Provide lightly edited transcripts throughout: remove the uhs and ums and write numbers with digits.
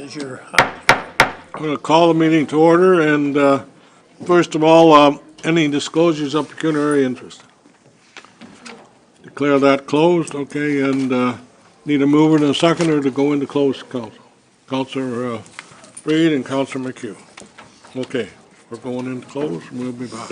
is your, I'm going to call the meeting to order, and first of all, any disclosures of pecuniary interest? Declare that closed, okay, and need a mover and a seconder to go into closed council. Councilor Reed and Councilor McHugh. Okay, we're going into closed, and we'll be back.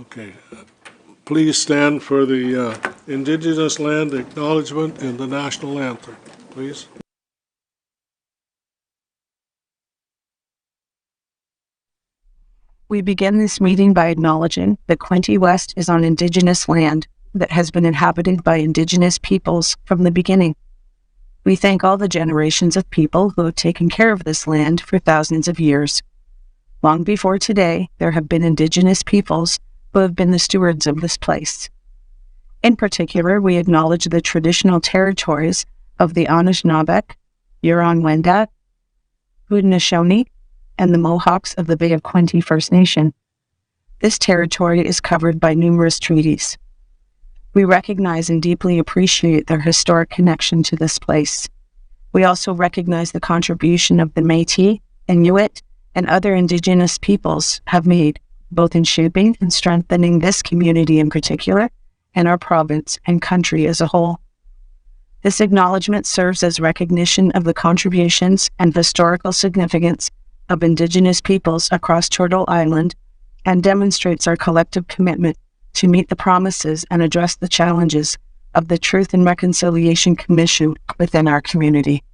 Okay. Please stand for the Indigenous Land Acknowledgement and the National Anthem, please. We begin this meeting by acknowledging that Quinte West is on Indigenous land that has been inhabited by Indigenous peoples from the beginning. We thank all the generations of people who have taken care of this land for thousands of years. Long before today, there have been Indigenous peoples who have been the stewards of this place. In particular, we acknowledge the traditional territories of the Anishinaabe, Huron-Wendat, Haudenosaunee, and the Mohawks of the Bay of Quinte First Nation. This territory is covered by numerous treaties. We recognize and deeply appreciate their historic connection to this place. We also recognize the contribution of the Métis, Inuit, and other Indigenous peoples have made, both in shaping and strengthening this community in particular, and our province and country as a whole. This acknowledgement serves as recognition of the contributions and historical significance of Indigenous peoples across Turtle Island and demonstrates our collective commitment to meet the promises and address the challenges of the Truth and Reconciliation Commission within our community.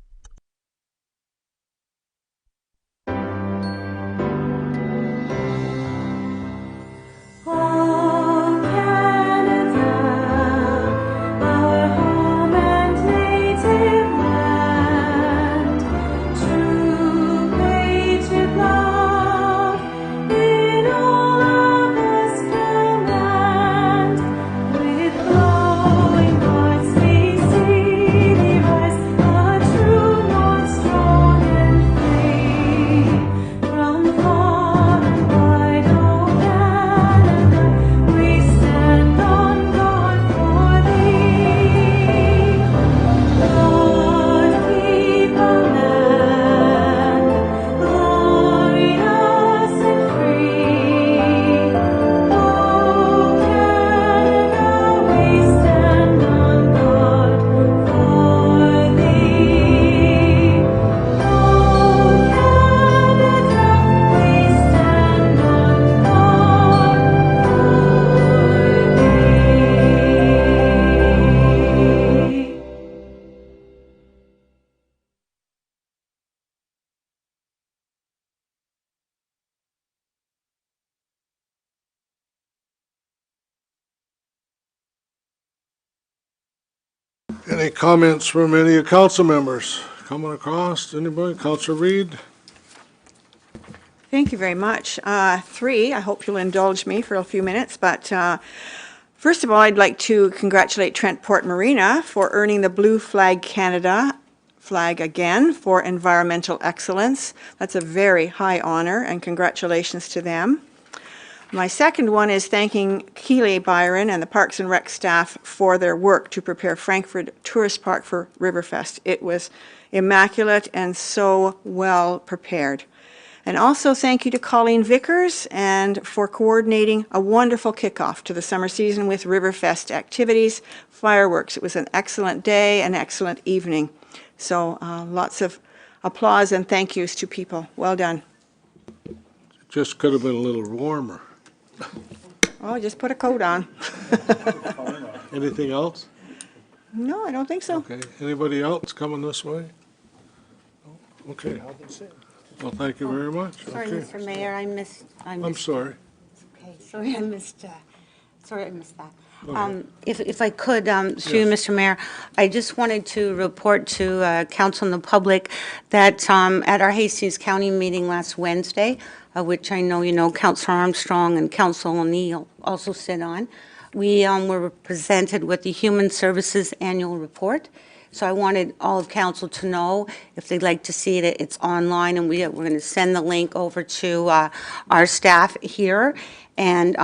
Any comments from any of council members coming across? Anybody? Councilor Reid? Thank you very much. Three, I hope you'll indulge me for a few minutes, but first of all, I'd like to congratulate Trent Port Marina for earning the Blue Flag Canada flag again for environmental excellence. That's a very high honor, and congratulations to them. My second one is thanking Keeley Byron and the Parks and Rec staff for their work to prepare Frankfurt Tourist Park for Riverfest. It was immaculate and so well prepared. And also thank you to Colleen Vickers and for coordinating a wonderful kickoff to the summer season with Riverfest activities, fireworks. It was an excellent day, an excellent evening. So lots of applause and thank yous to people. Well done. Just could have been a little warmer. Oh, just put a coat on. Anything else? No, I don't think so. Okay. Anybody else coming this way? Okay. Well, thank you very much. Sorry, Okay. Mr. Mayor, I missed. I'm sorry. Okay, sorry, I missed that. If I could, through you, Mr. Mayor, I just wanted to report to council and the public that at our Hastings County meeting last Wednesday, which I know you know Councilor Armstrong and Councilor O'Neill also sit on, we were presented with the Human Services Annual Report. So I wanted all of council to know if they'd like to see it, it's online, and we're going to send the link over to our staff here. And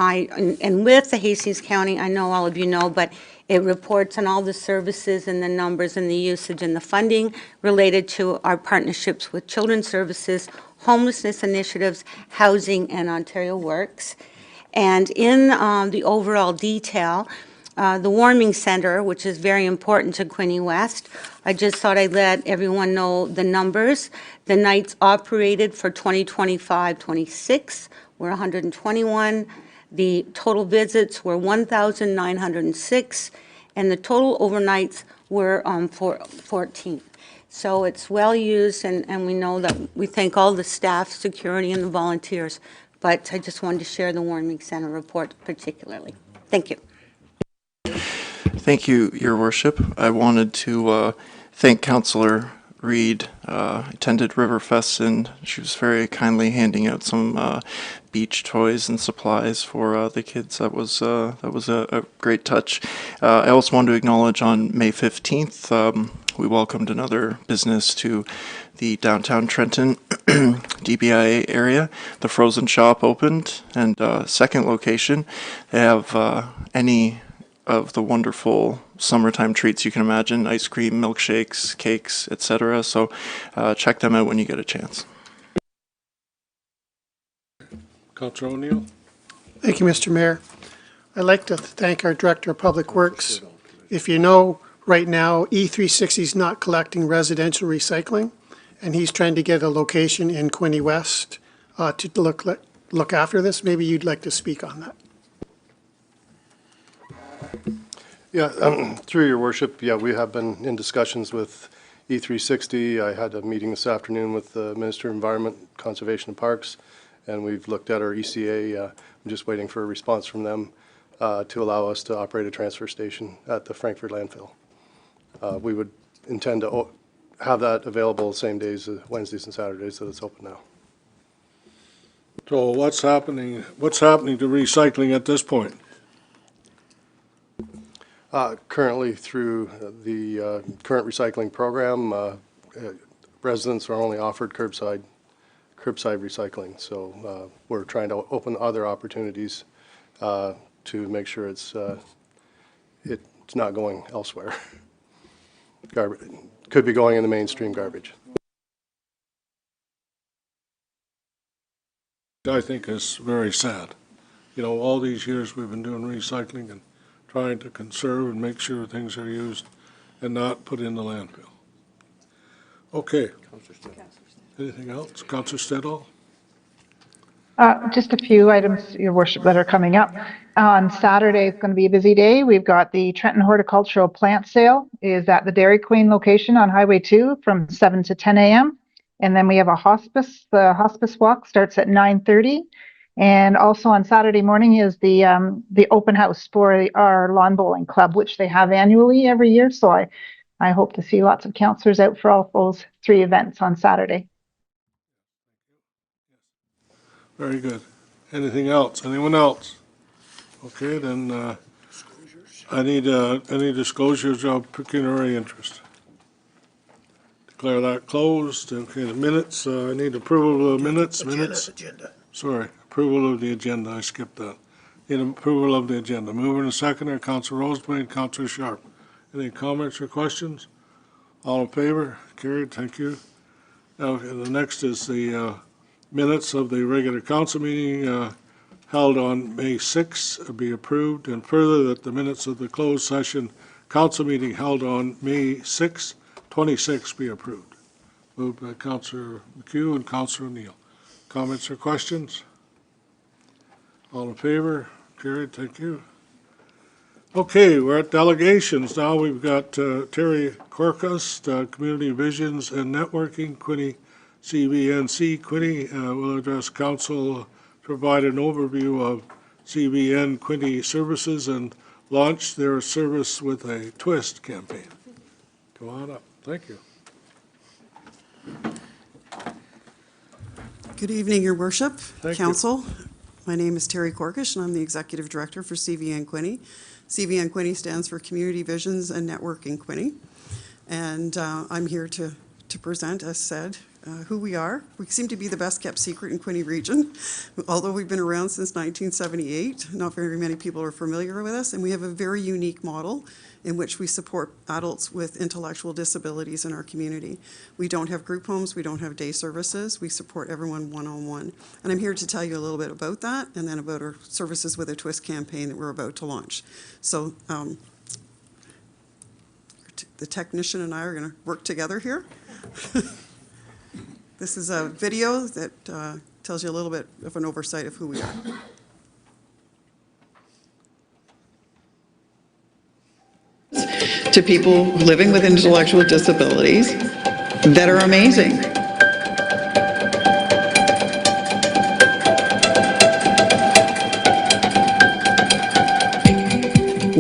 with the Hastings County, I know all of you know, but it reports on all the services and the numbers and the usage and the funding related to our partnerships with Children's Services, homelessness initiatives, housing, and Ontario Works. And in the overall detail, the warming center, which is very important to Quinte West, I just thought I'd let everyone know the numbers. The nights operated for 2025-26 were 121. The total visits were 1,906, and the total overnights were 14. So it's well used, and we know that we thank all the staff, security, and the volunteers. But I just wanted to share the Warren Meek Center report particularly. Thank you. Thank you, Your Worship. I wanted to thank Councillor Reed. Attended Riverfest, and she was very kindly handing out some beach toys and supplies for the kids. That was a great touch. I also want to acknowledge on May 15th, we welcomed another business to the downtown Trenton DBIA area. The Frozen Shop opened, and second location, they have any of the wonderful summertime treats you can imagine: ice cream, milkshakes, cakes, etc. So check them out when you get a chance. Councillor O'Neill? Thank you, Mr. Mayor. I'd like to thank our Director of Public Works. If you know, right now, E360 is not collecting residential recycling, and he's trying to get a location in Quinte West to look after this. Maybe you'd like to speak on that. Yeah, through your worship, yeah, we have been in discussions with E360. I had a meeting this afternoon with the Minister of Environment, Conservation and Parks, and we've looked at our ECA. I'm just waiting for a response from them to allow us to operate a transfer station at the Frankfurt landfill. We would intend to have that available the same days, Wednesdays and Saturdays, that it's open now. So what's happening to recycling at this point? Currently, through the current recycling program, residents are only offered curbside recycling. So we're trying to open other opportunities to make sure it's not going elsewhere. Garbage could be going in the mainstream garbage. I think is very sad. You know, all these years we've been doing recycling and trying to conserve and make sure things are used and not put in the landfill. Okay. Anything else? Councillor Stedall? Just a few items, Your Worship, that are coming up. On Saturday, it's going to be a busy day. We've got the Trenton Horticultural Plant Sale is at the Dairy Queen location on Highway 2 from 7 to 10 a.m. And then we have a hospice. The hospice walk starts at 9:30. And also on Saturday morning is the open house for our lawn bowling club, which they have annually every year. So I hope to see lots of councillors out for all those three events on Saturday. Very good. Anything else? Anyone else? Okay, then I need any disclosures of pecuniary interest. Declare that closed. Okay, the minutes. I need approval of the minutes. Agenda. Sorry, approval of the agenda. I skipped that. Need approval of the agenda. Mover and seconder, Councillor Roseblade and Councillor Sharp. Any comments or questions? All in favor? Carried. Thank you. Now, the next is the minutes of the regular council meeting held on May 6th be approved, and further that the minutes of the closed session council meeting held on May 6th, 26 be approved. Moved by Councillor McHugh and Councillor O'Neill. Comments or questions? All in favor? Carried. Thank you. Okay, we're at delegations now. We've got Terry Corcus, Community Visions and Networking, Quinte CVNC. Quinte will address council, provide an overview of CVN Quinte services, and launch their service with a twist campaign. Come on up. Thank you. Good evening, Your Worship, Thank Council. My name is Terry Corkish, and I'm the Executive Director for CVN Quinte. CVN Quinte stands for Community Visions and Networking Quinte. And I'm here to present, as said, who we are. We seem to be the best kept secret in Quinte region. Although we've been around since 1978, not very many people are familiar with us, and we have a very unique model in which we support adults with intellectual disabilities in our community. We don't have group homes, we don't have day services, we support everyone one-on-one. And I'm here to tell you a little bit about that, and then about our Services with a Twist campaign that we're about to launch. So the technician and I are gonna work together here. This is a video that tells you a little bit of an oversight of who we are. to people living with intellectual disabilities that are amazing.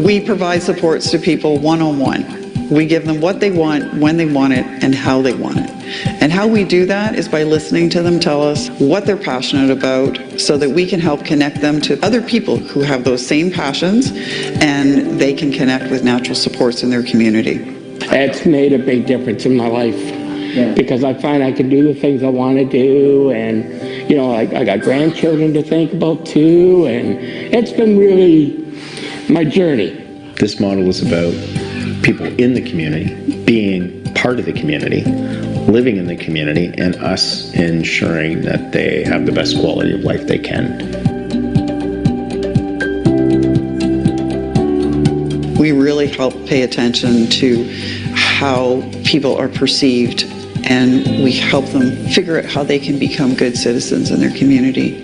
We provide supports to people one-on-one. We give them what they want, when they want it, and how they want it. And how we do that is by listening to them tell us what they're passionate about so that we can help connect them to other people who have those same passions and they can connect with natural supports in their community. It's made a big difference in my life because I find I can do the things I want to do, and you know, I got grandchildren to think about too, and it's been really my journey. This model is about people in the community being part of the community, living in the community, and us ensuring that they have the best quality of life they can. We really help pay attention to how people are perceived, and we help them figure out how they can become good citizens in their community.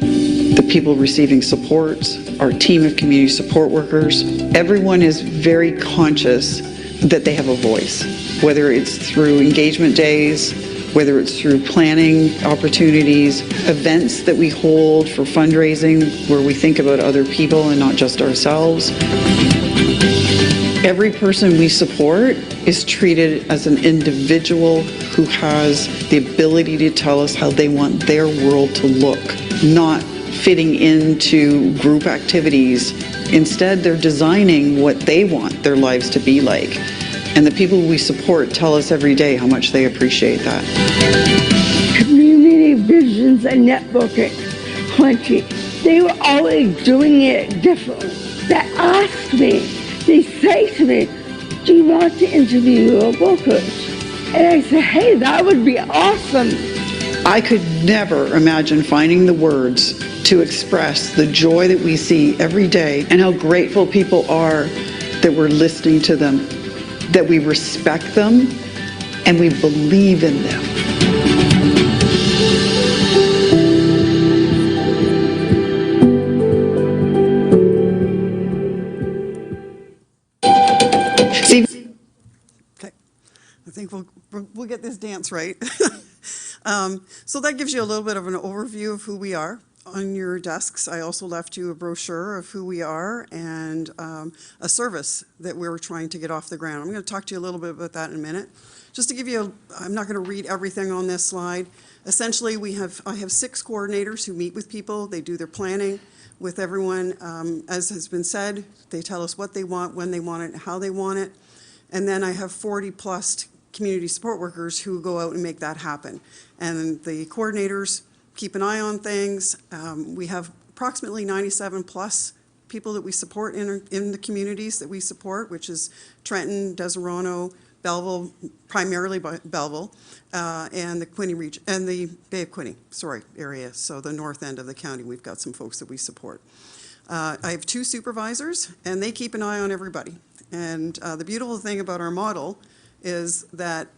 The people receiving supports, our team of community support workers, everyone is very conscious that they have a voice, whether it's through engagement days, whether it's through planning opportunities, events that we hold for fundraising where we think about other people and not just ourselves. Every person we support is treated as an individual who has the ability to tell us how they want their world to look, not fitting into group activities. Instead, they're designing what they want their lives to be like. And the people we support tell us every day how much they appreciate that. Community visions and networking, Quinte. They were always doing it differently. They ask me, they say to me, do you want to interview your workers? And I say, hey, that would be awesome. I could never imagine finding the words to express the joy that we see every day and how grateful people are that we're listening to them, that we respect them, and we believe in them. See, okay, I think we'll get this dance right. So that gives you a little bit of an overview of who we are. On your desks, I also left you a brochure of who we are and a service that we're trying to get off the ground. I'm going to talk to you a little bit about that in a minute. Just to give you I'm not going to read everything on this slide. Essentially, I have 6 coordinators who meet with people. They do their planning with everyone. As has been said, they tell us what they want, when they want it, and how they want it. And then I have 40+ community support workers who go out and make that happen. And the coordinators keep an eye on things. We have approximately 97+ people that we support in the communities that we support, which is Trenton, Deserano, Belleville, primarily Belleville, and the Quinte region, and the Bay of Quinte, area. So the north end of the county, we've got some folks that we support. I have 2 supervisors, and they keep an eye on everybody. And the beautiful thing about our model is that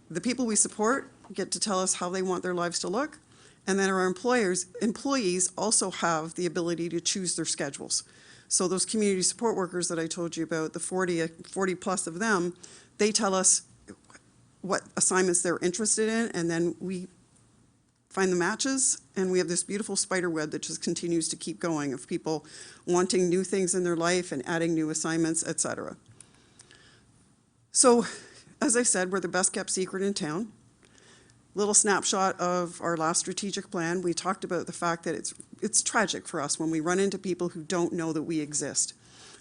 the people we support get to tell us how they want their lives to look, and then our employees also have the ability to choose their schedules. So those community support workers that I told you about, the 40+ of them, they tell us what assignments they're interested in, and then we find the matches, and we have this beautiful spider web that just continues to keep going of people wanting new things in their life and adding new assignments, etc. So, as I said, we're the best kept secret in town. Little snapshot of our last strategic plan. We talked about the fact that it's tragic for us when we run into people who don't know that we exist.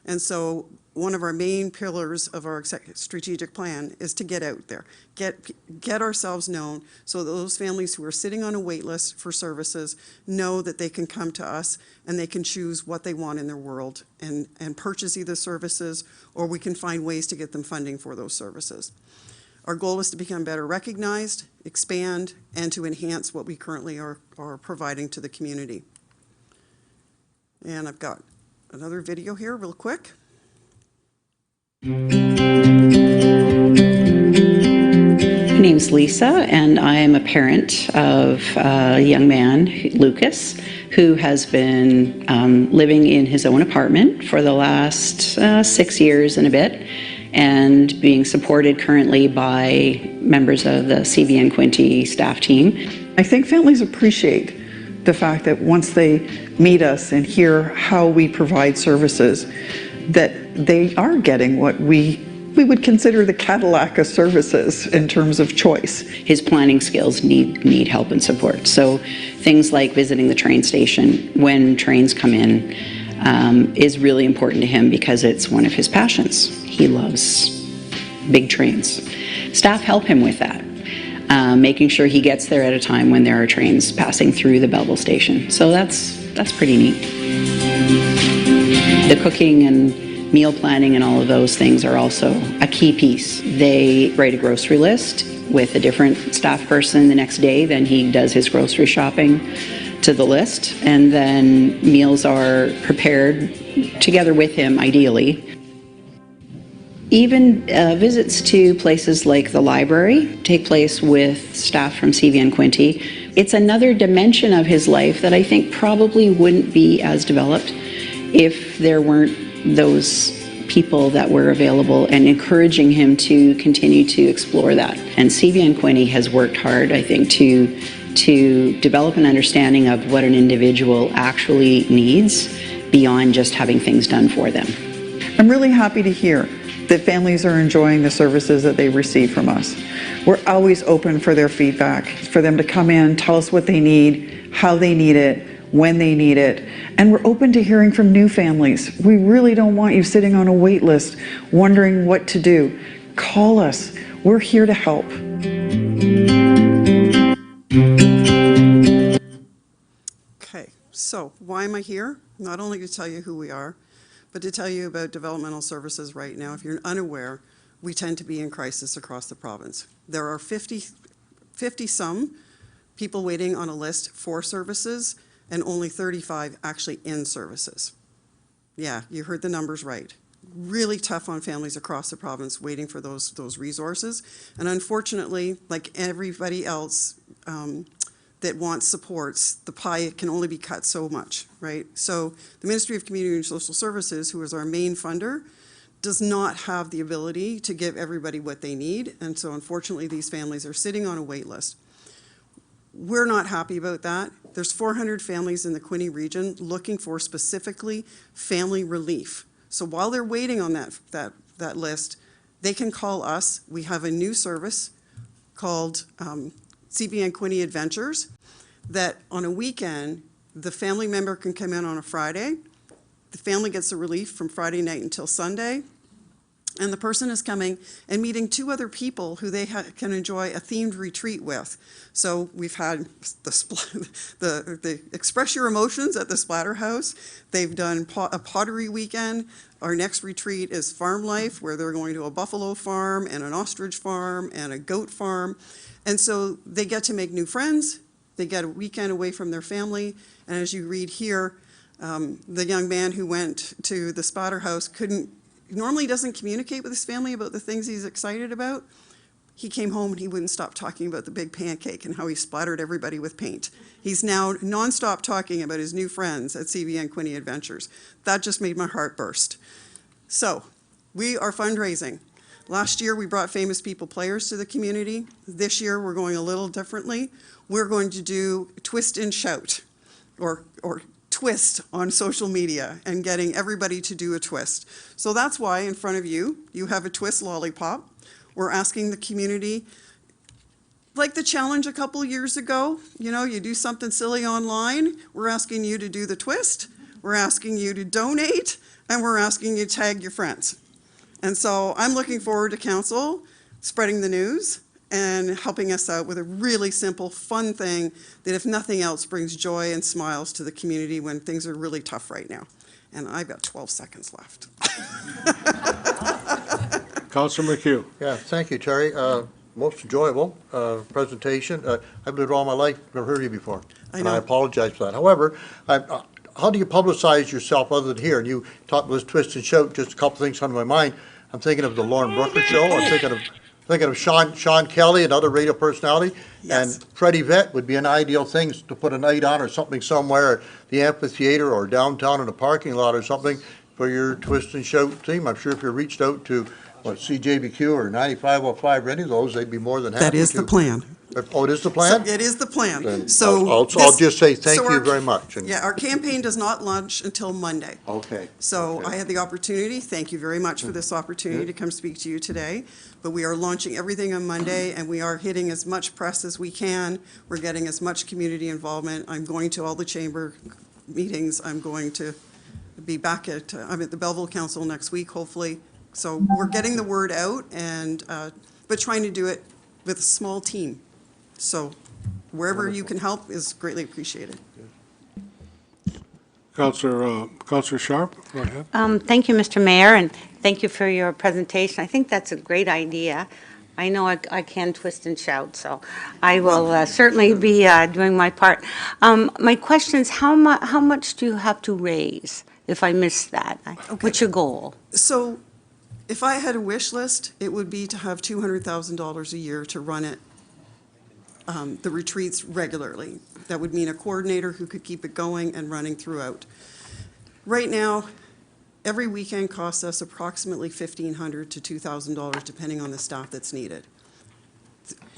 And so one of our main pillars of our strategic plan is to get out there, get ourselves known so that those families who are sitting on a wait list for services know that they can come to us and they can choose what they want in their world and purchase either services, or we can find ways to get them funding for those services. Our goal is to become better recognized, expand, and to enhance what we currently are providing to the community. And I've got another video here real quick. My name's Lisa, and I am a parent of a young man, Lucas, who has been living in his own apartment for the last 6 years and a bit. and being supported currently by members of the CVN Quinte staff team. I think families appreciate the fact that once they meet us and hear how we provide services, that they are getting what we would consider the Cadillac of services in terms of choice. His planning skills need help and support. So things like visiting the train station when trains come in is really important to him because it's one of his passions. He loves big trains. Staff help him with that, making sure he gets there at a time when there are trains passing through the Belleville station. So that's pretty neat. The cooking and meal planning and all of those things are also a key piece. They write a grocery list with a different staff person the next day, then he does his grocery shopping to the list, and then meals are prepared together with him, ideally. Even visits to places like the library take place with staff from CVN Quinte. It's another dimension of his life that I think probably wouldn't be as developed if there weren't those people that were available and encouraging him to continue to explore that. And CVN Quinte has worked hard, I think, to develop an understanding of what an individual actually needs beyond just having things done for them. I'm really happy to hear that families are enjoying the services that they receive from us. We're always open for their feedback, for them to come in, tell us what they need, how they need it, when they need it, and we're open to hearing from new families. We really don't want you sitting on a wait list wondering what to do. Call us. We're here to help. Okay, so why am I here? Not only to tell you who we are, but to tell you about developmental services right now. If you're unaware, we tend to be in crisis across the province. There are 50-some people waiting on a list for services, and only 35 actually in services. Yeah, you heard the numbers right. Really tough on families across the province waiting for those resources. And unfortunately, like everybody else that wants supports, the pie can only be cut so much, right? So the Ministry of Community and Social Services, who is our main funder, does not have the ability to give everybody what they need. And so unfortunately, these families are sitting on a wait list. We're not happy about that. There's 400 families in the Quinte region looking for specifically family relief. So while they're waiting on that list, they can call us. We have a new service called CVN Quinte Adventures that on a weekend, the family member can come in on a Friday. The family gets the relief from Friday night until Sunday. And the person is coming and meeting 2 other people who they can enjoy a themed retreat with. So we've had the Express Your Emotions at the Splatter House. They've done a pottery weekend. Our next retreat is Farm Life, where they're going to a buffalo farm and an ostrich farm and a goat farm. And so they get to make new friends. They get a weekend away from their family. And as you read here, the young man who went to the Splatter House normally doesn't communicate with his family about the things he's excited about. He came home and he wouldn't stop talking about the big pancake and how he splattered everybody with paint. He's now nonstop talking about his new friends at CVN Quinte Adventures. That just made my heart burst. So we are fundraising. Last year we brought famous people players to the community. This year we're going a little differently. We're going to do twist and shout, or twist on social media and getting everybody to do a twist. So that's why in front of you, you have a twist lollipop. We're asking the community, like the challenge a couple years ago, you do something silly online, we're asking you to do the twist, we're asking you to donate, and we're asking you to tag your friends. And so I'm looking forward to council spreading the news and helping us out with a really simple, fun thing that, if nothing else, brings joy and smiles to the community when things are really tough right now. And I've got 12 seconds left. Councillor McHugh. Yeah, thank you, Terry. Most enjoyable presentation. I've lived all my life, never heard of you before. And I apologize for that. However, how do you publicize yourself other than here? And you talked about this twist and shout, just a couple things come to my mind. I'm thinking of the Lauren Brooker show. I'm thinking of Sean Kelly, another radio personality. Yes. And Freddie Vett would be an ideal thing to put a night on or something somewhere at the amphitheater or downtown in a parking lot or something for your twist and shout team. I'm sure if you reached out to Well, CJBQ or 9505 or any of those, they'd be more than happy to. That is the plan. Oh, it is the plan? It is the plan. Then So I'll this- just say thank so you our- very much. and- Yeah, our campaign does not launch until Monday. Okay. So Okay. I had the opportunity, thank you very much for this opportunity to come speak to you today. But we are launching everything on Monday, and we are hitting as much press as we can. We're getting as much community involvement. I'm going to all the chamber meetings. I'm going to be back I'm at the Belleville Council next week, hopefully. So we're getting the word out and, but trying to do it with a small team. So wherever you can help is greatly appreciated. Councillor Sharp, go ahead. Thank you, Mr. Mayor, and thank you for your presentation. I think that's a great idea. I know I can twist and shout, so I will certainly be doing my part. My question is, how much do you have to raise, if I missed that? What's your goal? So if I had a wish list, it would be to have $200,000 a year to run it, the retreats regularly. That would mean a coordinator who could keep it going and running throughout. Right now, every weekend costs us approximately $1,500 to $2,000, depending on the staff that's needed.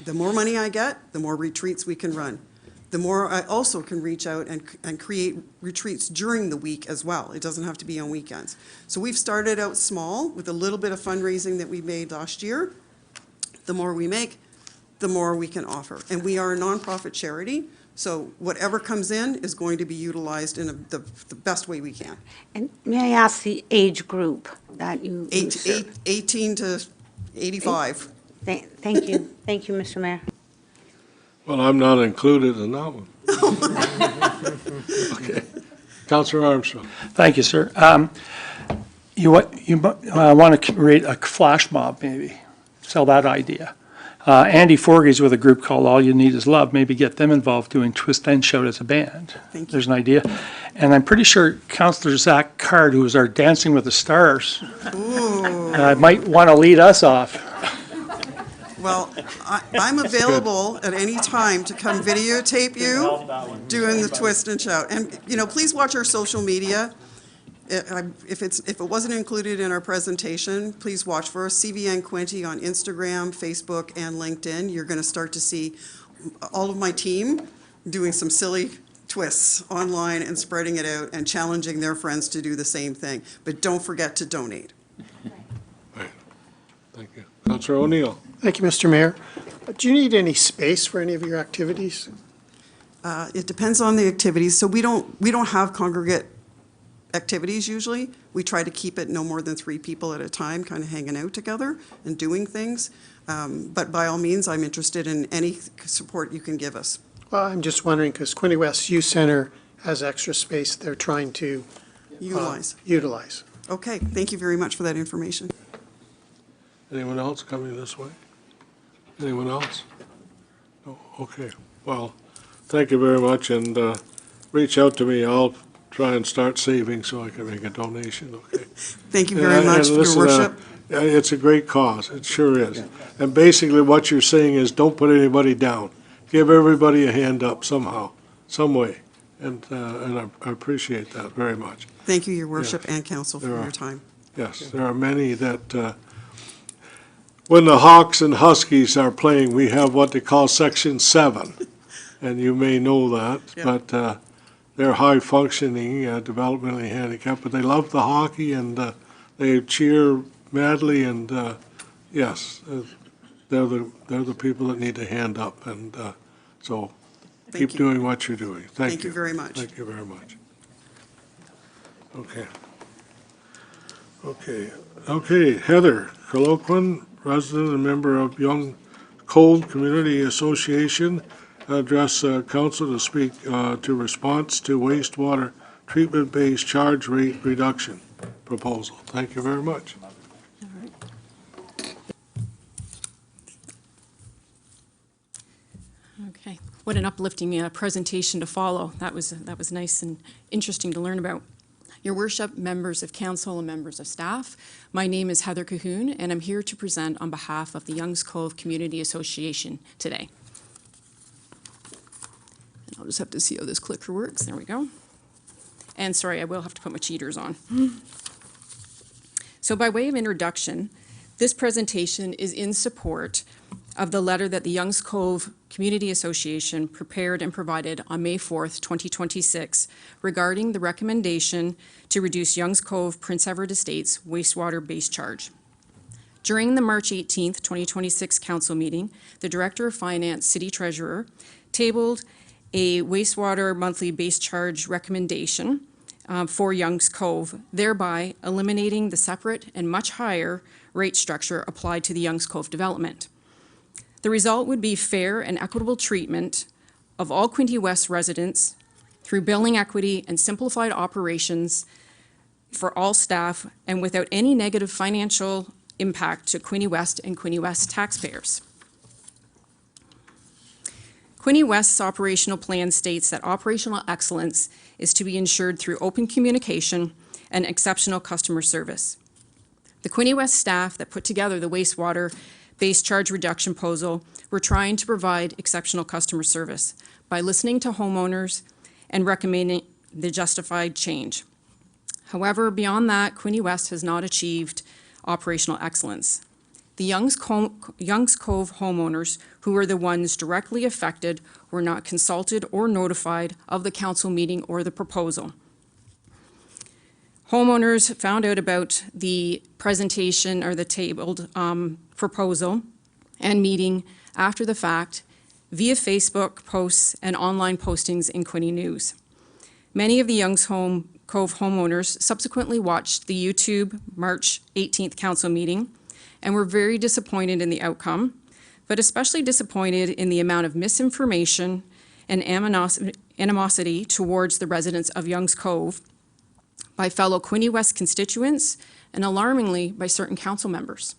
The more money I get, the more retreats we can run. The more I also can reach out and create retreats during the week as well. It doesn't have to be on weekends. So we've started out small with a little bit of fundraising that we made last year. The more we make, the more we can offer. And we are a nonprofit charity, so whatever comes in is going to be utilized in the best way we can. And may I ask the age group that you serve? 18 to 85. Thank you. Thank you, Mr. Mayor. Well, I'm not included in that one. Okay. Councillor Armstrong. Thank you, sir. You want to create a flash mob, maybe, sell that idea. Andy Forgey's with a group called All You Need Is Love. Maybe get them involved doing Twist and Shout as a band. Thank you. There's an idea. And I'm pretty sure Councillor Zach Card, who was our Dancing with the Stars, might want to lead us off. Well, I'm available at any time to come videotape you doing the Twist and Shout. And, please watch our social media. If it wasn't included in our presentation, please watch for us. CVN Quinte on Instagram, Facebook, and LinkedIn. You're going to start to see all of my team doing some silly twists online and spreading it out and challenging their friends to do the same thing. But don't forget to donate. Right. Thank you. Councillor O'Neill. Thank you, Mr. Mayor. Do you need any space for any of your activities? It depends on the activities. So we don't have congregate activities usually. We try to keep it no more than 3 people at a time, kind of hanging out together and doing things. But by all means, I'm interested in any support you can give us. Well, I'm just wondering, because Quinte West Youth Center has extra space they're trying to utilize. Okay, thank you very much for that information. Anyone else coming this way? Anyone else? No? Okay. Well, thank you very much, and reach out to me. I'll try and start saving so I can make a donation, okay? Thank you very much, Your Worship. It's a great cause. It sure is. And basically what you're saying is don't put anybody down. Give everybody a hand up somehow, some way. And I appreciate that very much. Thank you, Your Worship, and Council, for your time. Yes, there are many that, when the Hawks and Huskies are playing, we have what they call Section 7. And you may know that, but they're high-functioning, developmentally handicapped, but they love the hockey and they cheer madly, and yes, they're the people that need to hand up, and so keep doing what you're doing. Thank you very much. Thank you very much. Okay, Heather Colloquin, resident and member of Young Cold Community Association, address council to speak to response to wastewater treatment-based charge rate reduction proposal. Thank you very much. Okay, what an uplifting presentation to follow. That was nice and interesting to learn about. Your Worship, members of council, and members of staff, my name is Heather Cahoon, and I'm here to present on behalf of the Youngs Cove Community Association today. And I'll just have to see how this clicker works. There we go. And sorry, I will have to put my cheaters on. So by way of introduction, This presentation is in support of the letter that the Youngs Cove Community Association prepared and provided on May 4th, 2026, regarding the recommendation to reduce Youngs Cove Prince Edward Estates wastewater base charge. During the March 18th, 2026 council meeting, the Director of Finance, City Treasurer, tabled a wastewater monthly base charge recommendation for Youngs Cove, thereby eliminating the separate and much higher rate structure applied to the Youngs Cove development. The result would be fair and equitable treatment of all Quinte West residents through billing equity and simplified operations for all staff and without any negative financial impact to Quinte West and Quinte West taxpayers. Quinte West's operational plan states that operational excellence is to be ensured through open communication and exceptional customer service. The Quinte West staff that put together the wastewater base charge reduction proposal were trying to provide exceptional customer service by listening to homeowners and recommending the justified change. However, beyond that, Quinte West has not achieved operational excellence. The Youngs Cove homeowners, who were the ones directly affected, were not consulted or notified of the council meeting or the proposal. Homeowners found out about the presentation or the tabled proposal and meeting after the fact via Facebook posts and online postings in Quinte News. Many of the Youngs Cove homeowners subsequently watched the YouTube March 18th council meeting and were very disappointed in the outcome, but especially disappointed in the amount of misinformation and animosity towards the residents of Youngs Cove by fellow Quinte West constituents and alarmingly by certain council members.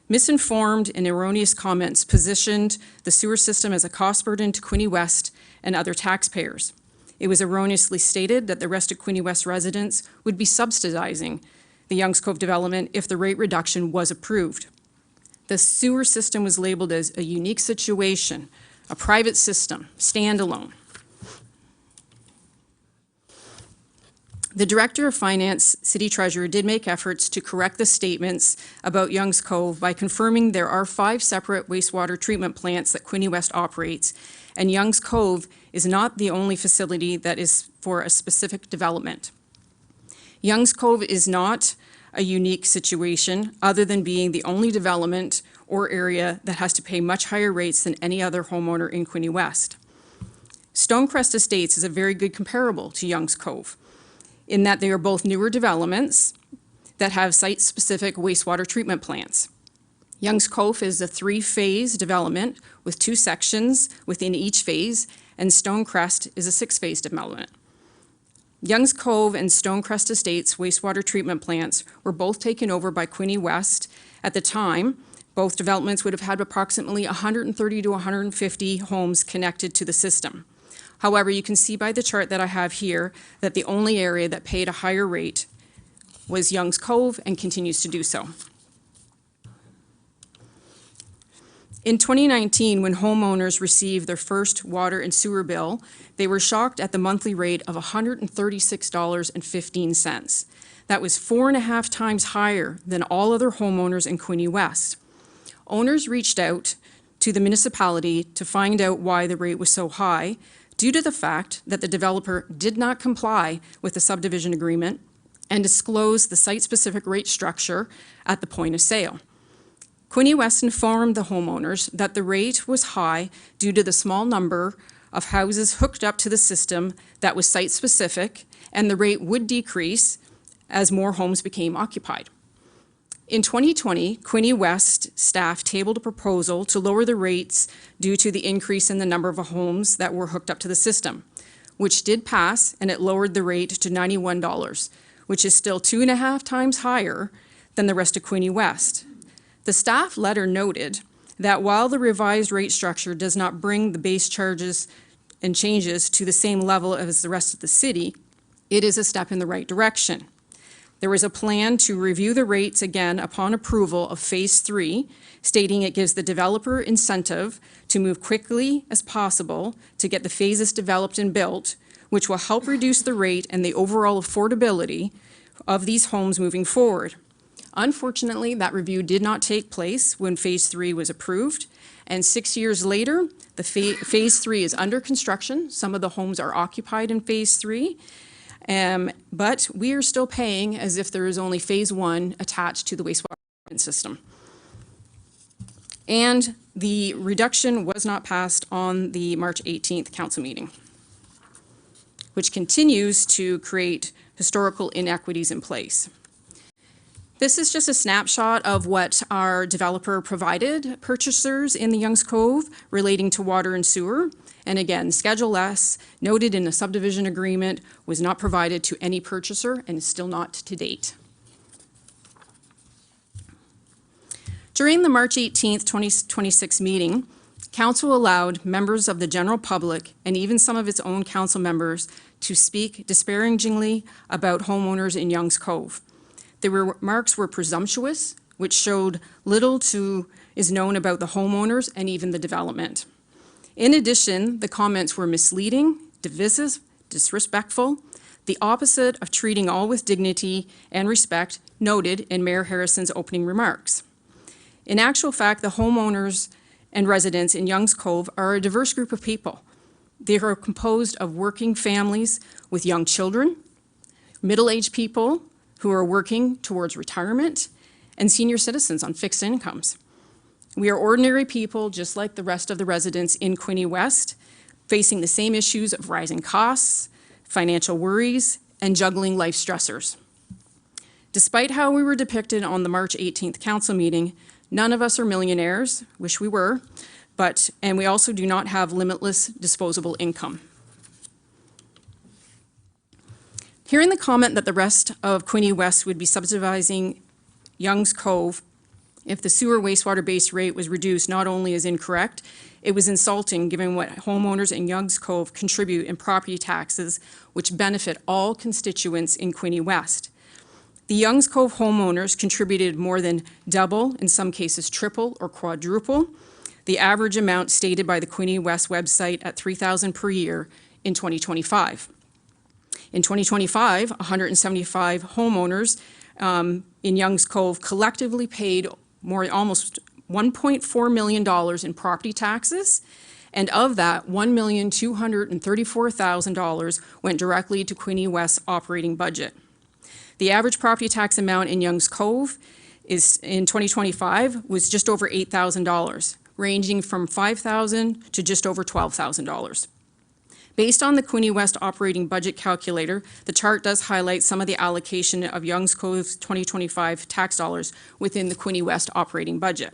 Misinformed and erroneous comments positioned the sewer system as a cost burden to Quinte West and other taxpayers. It was erroneously stated that the rest of Quinte West residents would be subsidizing the Youngs Cove development if the rate reduction was approved. The sewer system was labeled as a unique situation, a private system, standalone. The Director of Finance, City Treasurer, did make efforts to correct the statements about Youngs Cove by confirming there are 5 separate wastewater treatment plants that Quinte West operates, and Youngs Cove is not the only facility that is for a specific development. Youngs Cove is not a unique situation other than being the only development or area that has to pay much higher rates than any other homeowner in Quinte West. Stonecrest Estates is a very good comparable to Youngs Cove, in that they are both newer developments that have site-specific wastewater treatment plants. Youngs Cove is a 3-phase development with 2 sections within each phase, and Stonecrest is a 6-phase development. Youngs Cove and Stonecrest Estates wastewater treatment plants were both taken over by Quinte West. At the time, both developments would have had approximately 130 to 150 homes connected to the system. However, you can see by the chart that I have here that the only area that paid a higher rate was Youngs Cove and continues to do so. In 2019, when homeowners received their first water and sewer bill, they were shocked at the monthly rate of $136.15. That was 4.5 times higher than all other homeowners in Quinte West. Owners reached out to the municipality to find out why the rate was so high, due to the fact that the developer did not comply with the subdivision agreement and disclose the site-specific rate structure at the point of sale. Quinte West informed the homeowners that the rate was high due to the small number of houses hooked up to the system that was site-specific, and the rate would decrease as more homes became occupied. In 2020, Quinte West staff tabled a proposal to lower the rates due to the increase in the number of homes that were hooked up to the system, which did pass, and it lowered the rate to $91, which is still 2.5 times higher than the rest of Quinte West. The staff letter noted that while the revised rate structure does not bring the base charges and changes to the same level as the rest of the city, it is a step in the right direction. There was a plan to review the rates again upon approval of Phase 3, stating it gives the developer incentive to move quickly as possible to get the phases developed and built, which will help reduce the rate and the overall affordability of these homes moving forward. Unfortunately, that review did not take place when Phase 3 was approved, and 6 years later, the Phase 3 is under construction. Some of the homes are occupied in Phase 3, but we are still paying as if there is only Phase 1 attached to the wastewater treatment system. And the reduction was not passed on the March 18th council meeting, which continues to create historical inequities in place. This is just a snapshot of what our developer provided purchasers in the Youngs Cove relating to water and sewer. And again, Schedule S, noted in the subdivision agreement, was not provided to any purchaser and is still not to date. During the March 18th, 2026 meeting, Council allowed members of the general public and even some of its own council members to speak disparagingly about homeowners in Youngs Cove. The remarks were presumptuous, which showed little is known about the homeowners and even the development. In addition, the comments were misleading, divisive, disrespectful, the opposite of treating all with dignity and respect noted in Mayor Harrison's opening remarks. In actual fact, the homeowners and residents in Youngs Cove are a diverse group of people. They are composed of working families with young children, middle-aged people who are working towards retirement, and senior citizens on fixed incomes. We are ordinary people, just like the rest of the residents in Quinte West, facing the same issues of rising costs, financial worries, and juggling life stressors. Despite how we were depicted on the March 18th council meeting, none of us are millionaires, wish we were, and we also do not have limitless disposable income. Hearing the comment that the rest of Quinte West would be subsidizing Youngs Cove if the sewer wastewater base rate was reduced not only is incorrect, it was insulting given what homeowners in Youngs Cove contribute in property taxes, which benefit all constituents in Quinte West. The Youngs Cove homeowners contributed more than double, in some cases triple or quadruple, the average amount stated by the Quinte West website at $3,000 per year in 2025. In 2025, 175 homeowners in Youngs Cove collectively paid almost $1.4 million in property taxes, and of that, $1,234,000 went directly to Quinte West's operating budget. The average property tax amount in Youngs Cove in 2025 was just over $8,000, ranging from $5,000 to just over $12,000. Based on the Quinte West operating budget calculator, the chart does highlight some of the allocation of Youngs Cove's 2025 tax dollars within the Quinte West operating budget.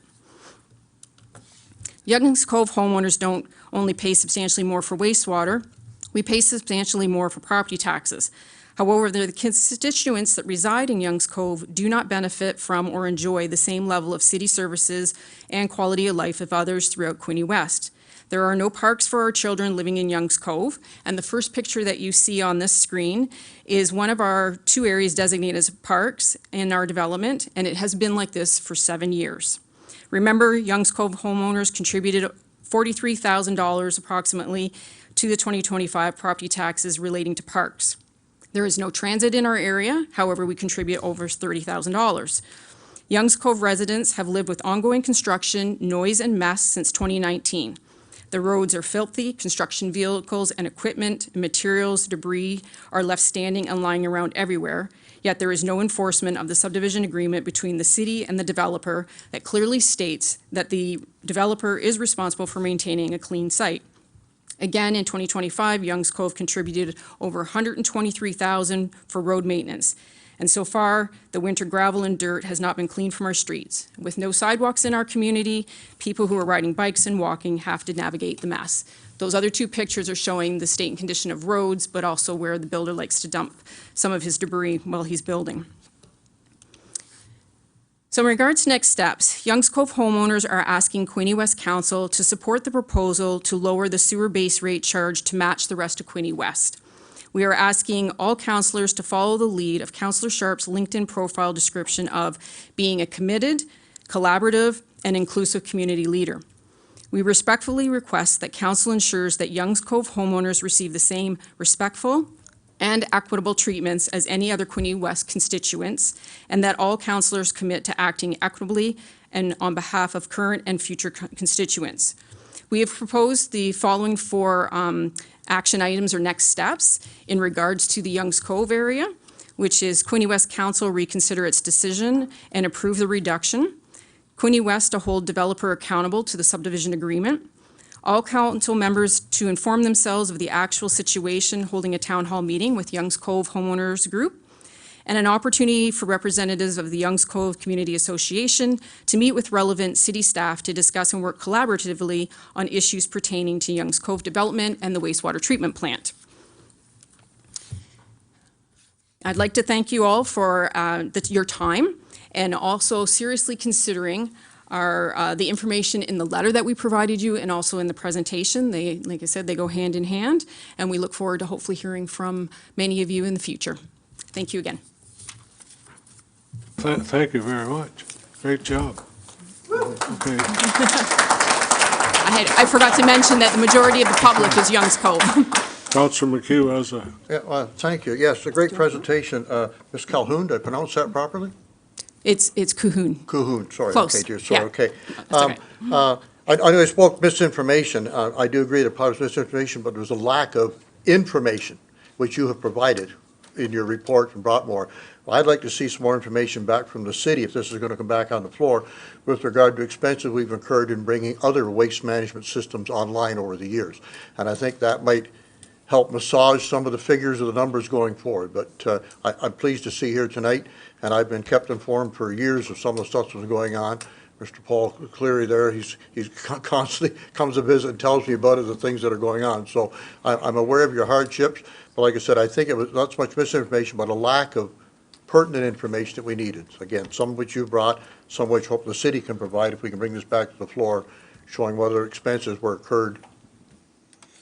Youngs Cove homeowners don't only pay substantially more for wastewater, we pay substantially more for property taxes. However, the constituents that reside in Youngs Cove do not benefit from or enjoy the same level of city services and quality of life of others throughout Quinte West. There are no parks for our children living in Youngs Cove, and the first picture that you see on this screen is one of our 2 areas designated as parks in our development, and it has been like this for 7 years. Remember, Youngs Cove homeowners contributed $43,000 approximately to the 2025 property taxes relating to parks. There is no transit in our area, however, we contribute over $30,000. Youngs Cove residents have lived with ongoing construction, noise, and mess since 2019. The roads are filthy, construction vehicles and equipment, and materials, debris are left standing and lying around everywhere, yet there is no enforcement of the subdivision agreement between the city and the developer that clearly states that the developer is responsible for maintaining a clean site. Again, in 2025, Youngs Cove contributed over $123,000 for road maintenance. And so far, the winter gravel and dirt has not been cleaned from our streets. With no sidewalks in our community, people who are riding bikes and walking have to navigate the mess. Those other 2 pictures are showing the state and condition of roads, but also where the builder likes to dump some of his debris while he's building. So in regards to next steps, Youngs Cove homeowners are asking Quinte West Council to support the proposal to lower the sewer base rate charge to match the rest of Quinte West. We are asking all councillors to follow the lead of Councillor Sharp's LinkedIn profile description of being a committed, collaborative, and inclusive community leader. We respectfully request that Council ensures that Youngs Cove homeowners receive the same respectful, and equitable treatments as any other Quinte West constituents, and that all councillors commit to acting equitably and on behalf of current and future constituents. We have proposed the following 4 action items or next steps in regards to the Youngs Cove area, which is Quinte West Council reconsider its decision and approve the reduction. Quinte West to hold developer accountable to the subdivision agreement. All council members to inform themselves of the actual situation, holding a town hall meeting with Youngs Cove Homeowners Group, and an opportunity for representatives of the Youngs Cove Community Association to meet with relevant city staff to discuss and work collaboratively on issues pertaining to Youngs Cove development and the wastewater treatment plant. I'd like to thank you all for your time and also seriously considering the information in the letter that we provided you and also in the presentation. They, like I said, they go hand in hand, and we look forward to hopefully hearing from many of you in the future. Thank you again. Thank you very much. Great job. Okay. I forgot to mention that the majority of the public is Youngs Cove. Councillor McHugh has a... Yeah, thank you. Yes, a great presentation. Ms. Calhoun, did I pronounce that properly? It's Cahoon. Cahoon, sorry. Close. Okay, dear, sorry, Yeah. okay. That's all right. I know I spoke misinformation. I do agree that part of misinformation, but there's a lack of information, which you have provided in your report and brought more. Well, I'd like to see some more information back from the city, if this is going to come back on the floor, with regard to expenses we've incurred in bringing other waste management systems online over the years. And I think that might help massage some of the figures of the numbers going forward. But I'm pleased to see here tonight, and I've been kept informed for years of some of the stuff that's been going on. Mr. Paul Cleary there, he's constantly comes to visit and tells me about it, the things that are going on. So I'm aware of your hardships, but like I said, I think it was not so much misinformation, but a lack of pertinent information that we needed. Again, some of which you brought, some of which hope the city can provide if we can bring this back to the floor, showing what other expenses were incurred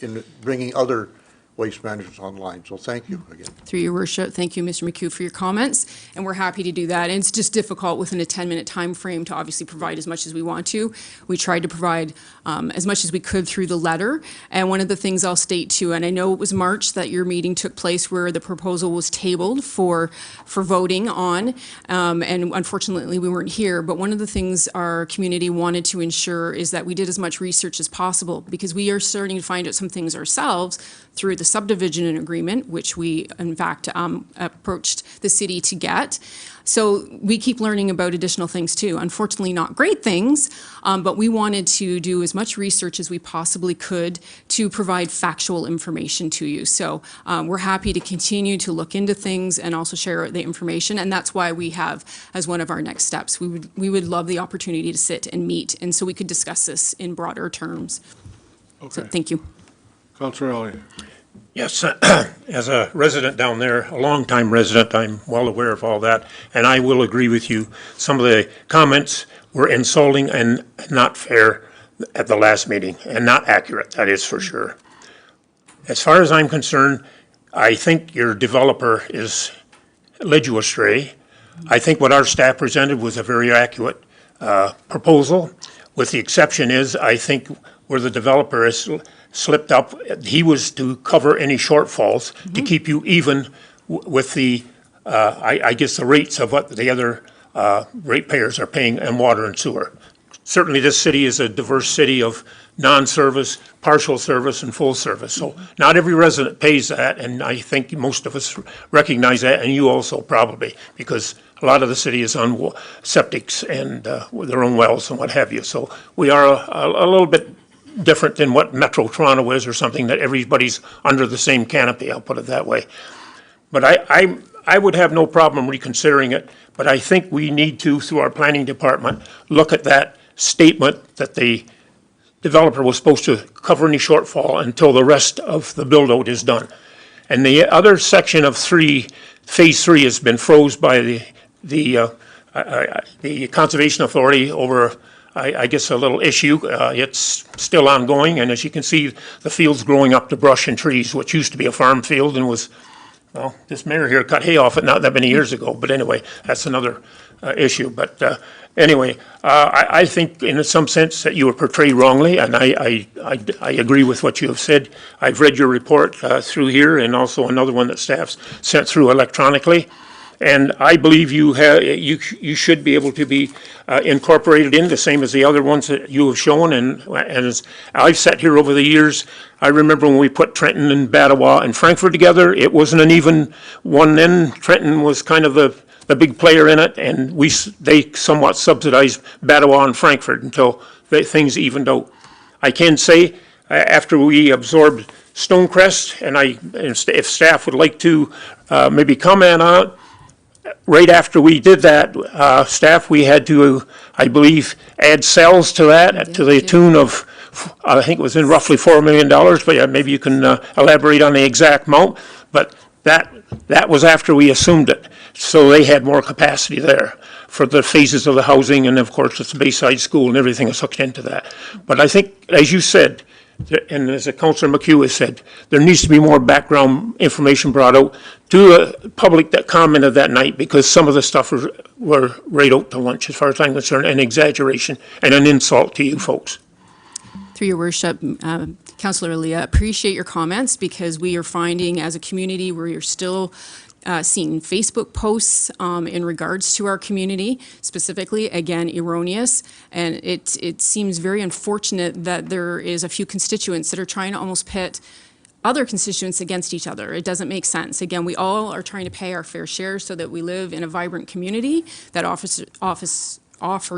in bringing other waste management online. So thank you again. Through your worship, thank you, Mr. McHugh, for your comments, and we're happy to do that. And it's just difficult within a 10-minute time frame to obviously provide as much as we want to. We tried to provide as much as we could through the letter. And one of the things I'll state too, and I know it was March that your meeting took place where the proposal was tabled for voting on, and unfortunately we weren't here, but one of the things our community wanted to ensure is that we did as much research as possible, because we are starting to find out some things ourselves through the subdivision agreement, which we in fact approached the city to get. So we keep learning about additional things too. Unfortunately, not great things, but we wanted to do as much research as we possibly could to provide factual information to you. So we're happy to continue to look into things and also share the information, and that's why we have as one of our next steps. We would love the opportunity to sit and meet, and so we could discuss this in broader terms. Okay. So thank you. Councillor Elliott. Yes, as a resident down there, a longtime resident, I'm well aware of all that, and I will agree with you. Some of the comments were insulting and not fair at the last meeting, and not accurate, that is for sure. As far as I'm concerned, I think your developer led you astray. I think what our staff presented was a very accurate proposal, with the exception is, I think where the developer has slipped up, he was to cover any shortfalls to keep you even with the, I guess, the rates of what the other ratepayers are paying in water and sewer. Certainly this city is a diverse city of non-service, partial service, and full service. So not every resident pays that, and I think most of us recognize that, and you also probably, because a lot of the city is on septics and with their own wells and what have you. So we are a little bit different than what Metro Toronto is, or something that everybody's under the same canopy, I'll put it that way. But I would have no problem reconsidering it, but I think we need to, through our planning department, look at that statement that the developer was supposed to cover any shortfall until the rest of the build-out is done. And the other section of phase 3 has been froze by the Conservation Authority over, I guess, a little issue. It's still ongoing, and as you can see, the field's growing up to brush and trees, which used to be a farm field and was well, this mayor here cut hay off it not that many years ago, but anyway, that's another issue. But anyway, I think in some sense that you were portrayed wrongly, and I agree with what you have said. I've read your report through here, and also another one that staff's sent through electronically. And I believe you should be able to be incorporated in the same as the other ones that you have shown. And as I've sat here over the years, I remember when we put Trenton and Battawa and Frankfurt together, it wasn't an even one then. Trenton was kind of the big player in it, and they somewhat subsidized Battawa and Frankfurt until things evened out. I can say, after we absorbed Stonecrest, and if staff would like to maybe comment on it, right after we did that, staff, we had to, I believe, add cells to that to the tune of, I think it was in roughly $4 million, but yeah, maybe you can elaborate on the exact amount. But that was after we assumed it. So they had more capacity there for the phases of the housing, and of course it's the Bayside School and everything is hooked into that. But I think, as you said, and as Councillor McHugh has said, there needs to be more background information brought out to the public that commented that night, because some of the stuff were right out to lunch, as far as I'm concerned, an exaggeration and an insult to you folks. Through your worship, Councillor Leah, appreciate your comments, because we are finding as a community we are still seeing Facebook posts in regards to our community, specifically, again, erroneous. And it seems very unfortunate that there is a few constituents that are trying to almost pit other constituents against each other. It doesn't make sense. Again, we all are trying to pay our fair share so that we live in a vibrant community that offers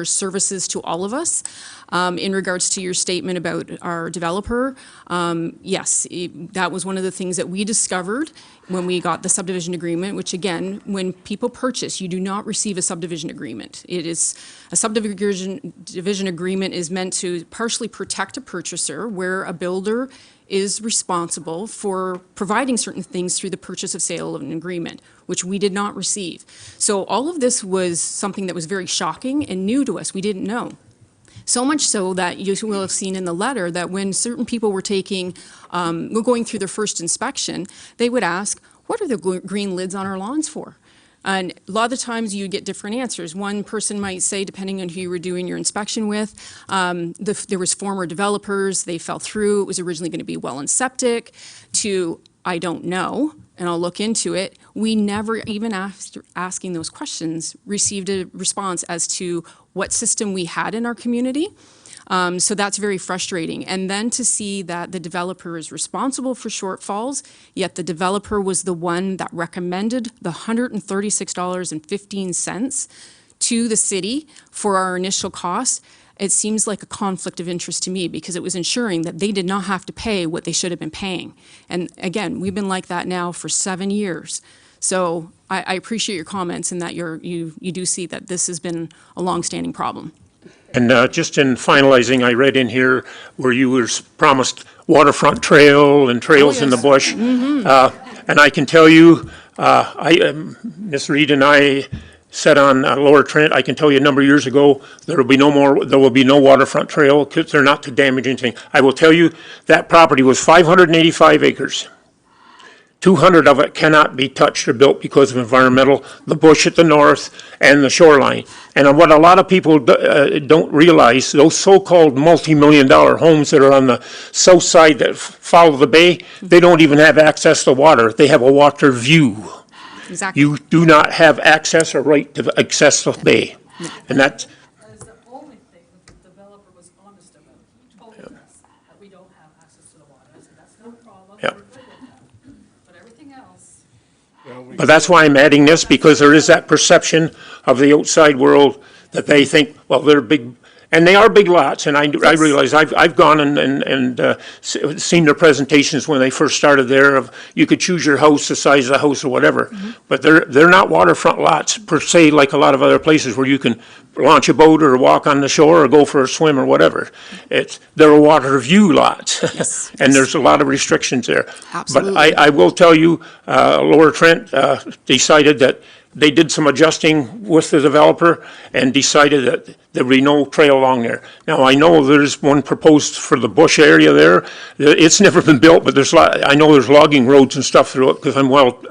services to all of us. In regards to your statement about our developer, yes, that was one of the things that we discovered when we got the subdivision agreement, which again, when people purchase, you do not receive a subdivision agreement. It is a subdivision agreement is meant to partially protect a purchaser, where a builder is responsible for providing certain things through the purchase of sale of an agreement, which we did not receive. So all of this was something that was very shocking and new to us. We didn't know. So much so that you will have seen in the letter that when certain people were going through their first inspection, they would ask, what are the green lids on our lawns for? And a lot of the times you get different answers. One person might say, depending on who you were doing your inspection with, there was former developers, they fell through, it was originally going to be well and septic, to I don't know, and I'll look into it. We never, even after asking those questions, received a response as to what system we had in our community. So that's very frustrating. And then to see that the developer is responsible for shortfalls, yet the developer was the one that recommended the $136.15 to the city for our initial cost. It seems like a conflict of interest to me, because it was ensuring that they did not have to pay what they should have been paying. And again, we've been like that now for 7 years. So I appreciate your comments, and that you do see that this has been a longstanding problem. And just in finalizing, I read in here where you were promised waterfront trail and trails in the bush. Mm-hmm. And I can tell you, Ms. Reed and I sat on Lower Trent. I can tell you a number of years ago, there will be no waterfront trail, because they're not to damage anything. I will tell you, that property was 585 acres. 200 of it cannot be touched or built because of environmental, the bush at the north and the shoreline. And what a lot of people don't realize, those so-called multi-million-dollar homes that are on the south side that follow the bay, they don't even have access to water. They have a water view. Exactly. You do not have access or right to access the bay. No. And that's, That is the only thing that the developer was honest about. He told us that we don't have access to the water. I said, that's no problem. Yep. We're good with that. But everything else. but that's why I'm adding this, because there is that perception of the outside world that they think, well, they're big, and they are big lots, and I realize I've gone and seen their presentations when they first started there of you could choose your house, the size of the house or whatever, but they're not waterfront lots per se like a lot of other places where you can launch a boat or walk on the shore or go for a swim or whatever. They're water view lots, Yes, and there's a lot of restrictions there. Absolutely. But I will tell you, Lower Trent decided that they did some adjusting with the developer and decided that there would be no trail along there. Now, I know there's one proposed for the bush area there. It's never been built, but I know there's logging roads and stuff through it because I'm well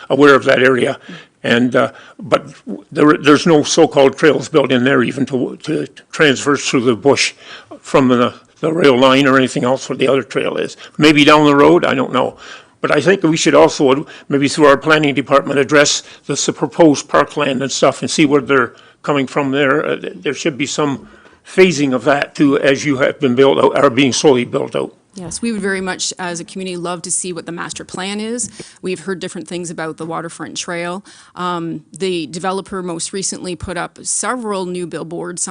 aware of that area. And, but there's no so-called trails built in there even to transverse through the bush from the rail line or anything else where the other trail is. Maybe down the road, I don't know. But I think we should also, maybe through our planning department, address the proposed parkland and stuff and see where they're coming from there. There should be some phasing of that too, as you have been built out, are being slowly built out. Yes, we would very much, as a community, love to see what the master plan is. We've heard different things about the waterfront trail. The developer most recently put up several new billboards.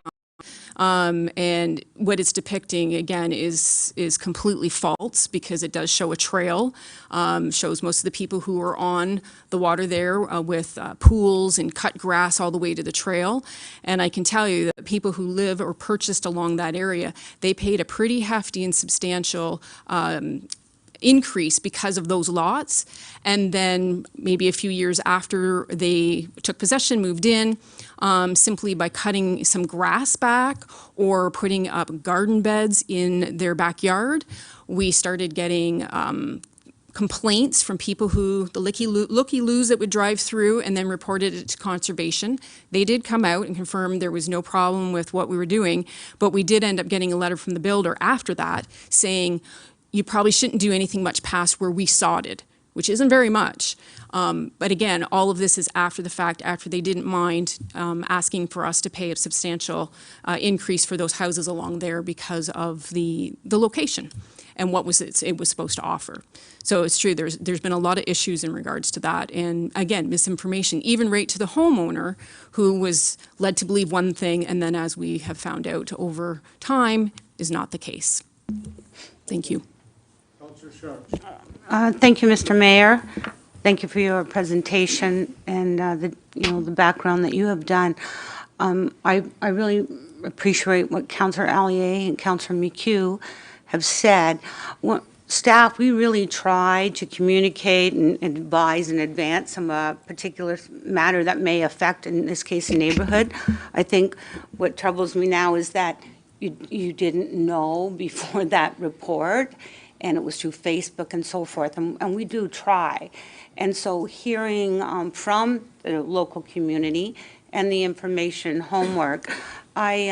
And what it's depicting, again, is completely false because it does show a trail, shows most of the people who are on the water there with pools and cut grass all the way to the trail. And I can tell you that people who live or purchased along that area, they paid a pretty hefty and substantial increase because of those lots. And then maybe a few years after they took possession, moved in, simply by cutting some grass back or putting up garden beds in their backyard, we started getting complaints from people who, the looky-loos that would drive through and then reported it to conservation. They did come out and confirm there was no problem with what we were doing, but we did end up getting a letter from the builder after that saying, you probably shouldn't do anything much past where we sodded, which isn't very much. But again, all of this is after the fact, after they didn't mind asking for us to pay a substantial increase for those houses along there because of the location and what it was supposed to offer. So it's true, there's been a lot of issues in regards to that. And again, misinformation, even right to the homeowner who was led to believe one thing and then, as we have found out over time, is not the case. Thank you. Thank you, Mr. Mayor. Thank you for your presentation and the background that you have done. I really appreciate what Councillor Allier and Councillor McHugh have said. Staff, we really try to communicate and advise in advance some particular matter that may affect, in this case, a neighborhood. I think what troubles me now is that you didn't know before that report, and it was through Facebook and so forth, and we do try. And so hearing from the local community and the information homework, I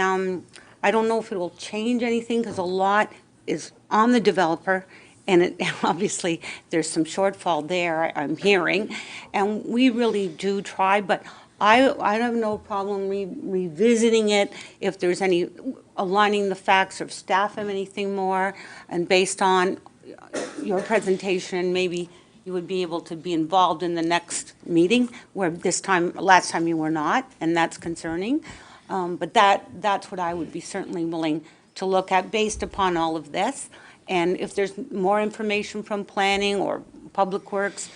don't know if it will change anything because a lot is on the developer, and obviously there's some shortfall there, I'm hearing, and we really do try, but I have no problem revisiting it if there's any aligning the facts, or if staff have anything more, and based on your presentation, maybe you would be able to be involved in the next meeting, where last time you were not, and that's concerning. But that's what I would be certainly willing to look at based upon all of this. And if there's more information from planning or public works,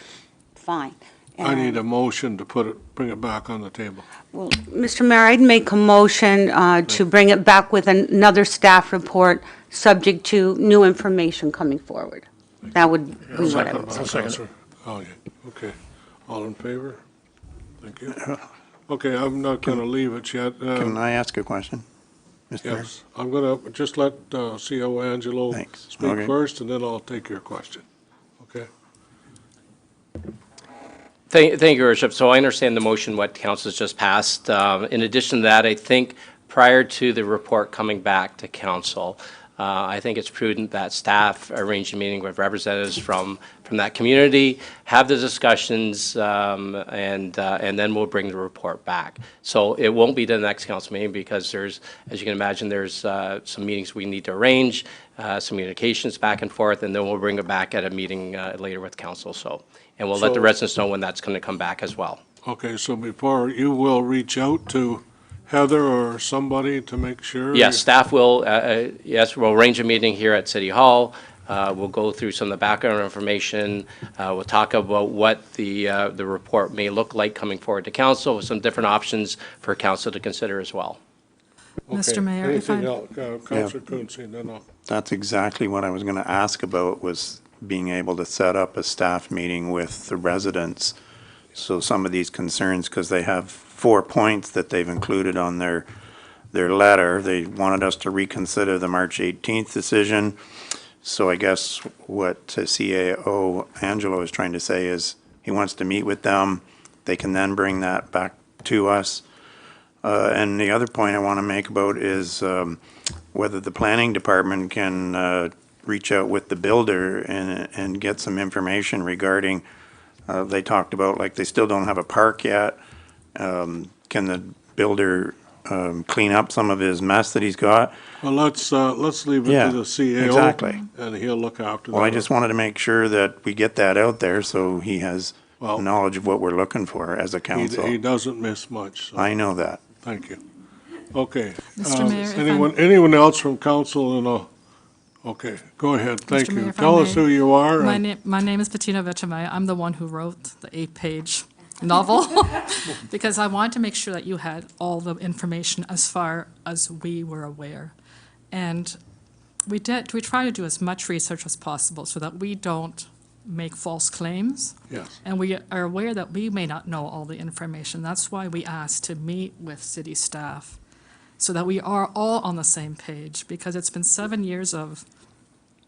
fine. I need a motion to bring it back on the table. Well, Mr. Mayor, I'd make a motion to bring it back with another staff report subject to new information coming forward. That would be what I would say. Oh, yeah, okay. All in favor? Thank you. Okay, I'm not going to leave it yet. Can I ask a question, Mr. Mayor? Yes, I'm going to just let C.O. Angelo speak first, and then I'll take your question. Okay? Thank you, Your Worship. So I understand the motion, what Council has just passed. In addition to that, I think prior to the report coming back to Council, I think it's prudent that staff arrange a meeting with representatives from that community, have the discussions, and then we'll bring the report back. So it won't be the next council meeting because there's, as you can imagine, there's some meetings we need to arrange, some communications back and forth, and then we'll bring it back at a meeting later with council. So, and we'll let the residents know when that's going to come back as well. Okay, so before, you will reach out to Heather or somebody to make sure? Yes, staff will, yes, we'll arrange a meeting here at City Hall. We'll go through some of the background information. We'll talk about what the report may look like coming forward to council with some different options for council to consider as well. Okay. Mr. Mayor, if I... Councilor Quinte, then That's exactly what I was going to ask about, was being able to set up a staff meeting with the residents So some of these concerns, because they have 4 points that they've included on their letter, they wanted us to reconsider the March 18th decision. So I guess what CAO Angelo is trying to say is he wants to meet with them. They can then bring that back to us. And the other point I want to make about is whether the planning department can reach out with the builder and get some information regarding, they talked about, like, they still don't have a park yet. Can the builder clean up some of his mess that he's got? Well, let's leave it Yeah, to the CAO. exactly. And he'll look after that. Well, I just wanted to make sure that we get that out there so he has Well, knowledge of what we're looking for as a council. He doesn't miss much, so. I know that. Thank you. Okay. Mr. Mayor, if I'm- Anyone else from council in a, okay, go ahead, thank Mr. Mayor, you. if I Tell us may, who you are. My name is Bettina Vetchemay. I'm the one who wrote the 8-page novel because I wanted to make sure that you had all the information as far as we were aware. And we try to do as much research as possible so that we don't make false claims. Yes. And we are aware that we may not know all the information. That's why we asked to meet with city staff so that we are all on the same page, because it's been 7 years of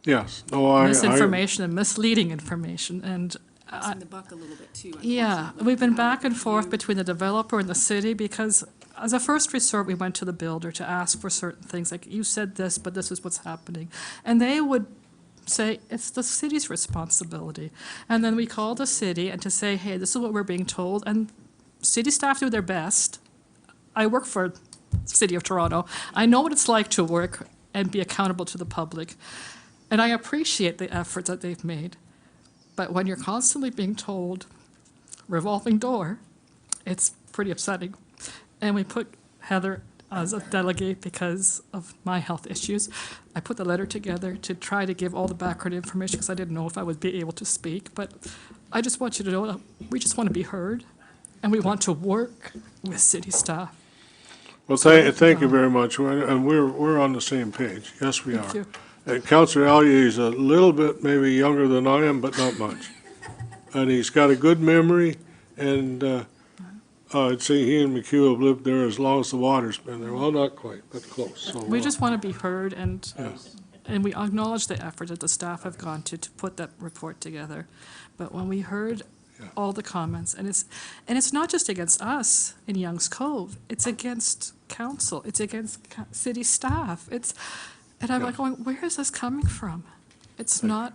Yes, no, misinformation and misleading information, and Passing the buck a little bit too. yeah, we've been back and forth between the developer and the city, because as a first resort, we went to the builder to ask for certain things, like, you said this, but this is what's happening. And they would say, it's the city's responsibility. And then we called the city and to say, hey, this is what we're being told, and city staff do their best. I work for City of Toronto. I know what it's like to work and be accountable to the public. And I appreciate the efforts that they've made. But when you're constantly being told revolving door, it's pretty upsetting. And we put Heather as a delegate because of my health issues. I put the letter together to try to give all the background information because I didn't know if I would be able to speak. But I just want you to know that we just want to be heard, and we want to work with city staff. Well, thank you very much, and we're on the same page. Yes, we are. Thank you. And Councillor Allier is a little bit maybe younger than I am, but not much. And he's got a good memory, and I'd say he and McHugh have lived there as long as the water's been there. Well, not quite, but close. So, We just want to be heard, and Yes. and we acknowledge the effort that the staff have gone to put that report together. But when we heard all the comments, and it's not just against us in Young's Cove, it's against council, it's against city staff, and I'm like going, where is this coming from? It's not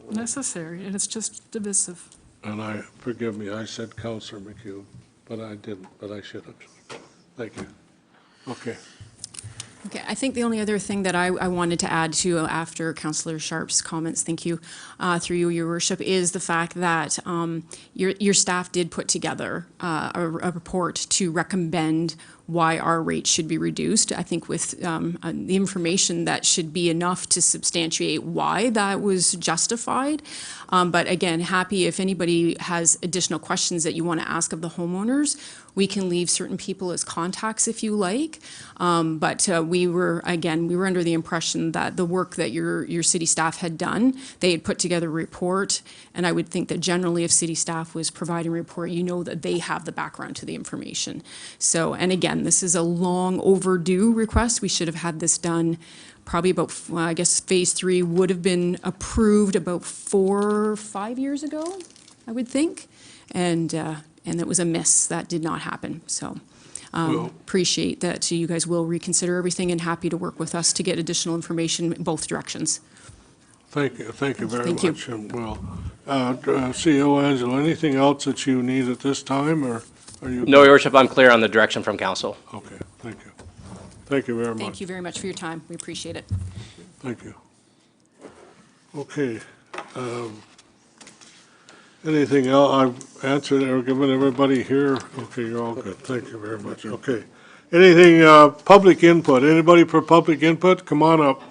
necessary, and it's just divisive. And forgive me, I said Councillor McHugh, but I didn't, but I should have. Thank you. Okay. Okay, I think the only other thing that I wanted to add to after Councillor Sharp's comments, thank you, through you, Your Worship, is the fact that your staff did put together a report to recommend why our rate should be reduced. I think with the information that should be enough to substantiate why that was justified. But again, happy if anybody has additional questions that you want to ask of the homeowners. We can leave certain people as contacts if you like. But we were under the impression that the work that your city staff had done, they had put together a report. And I would think that generally if city staff was providing a report, you know that they have the background to the information. So, and again, this is a long overdue request. We should have had this done probably about, I guess phase 3 would have been approved about 4 or 5 years ago, I would think. And it was a miss. That did not happen. So appreciate that you guys will reconsider everything, and happy to work with us to get additional information in both directions. Thank you very Thank you. much. And well, CEO Angelo, anything else that you need at this time, or are you? No, Your Worship, I'm clear on the direction from council. Okay, thank you. Thank you very much. Thank you very much for your time. We appreciate it. Thank you. Okay. Anything else? I've answered or given everybody here. Okay, you're all good. Thank you very much. Okay. Anything, public input? Anybody for public input? Come on up,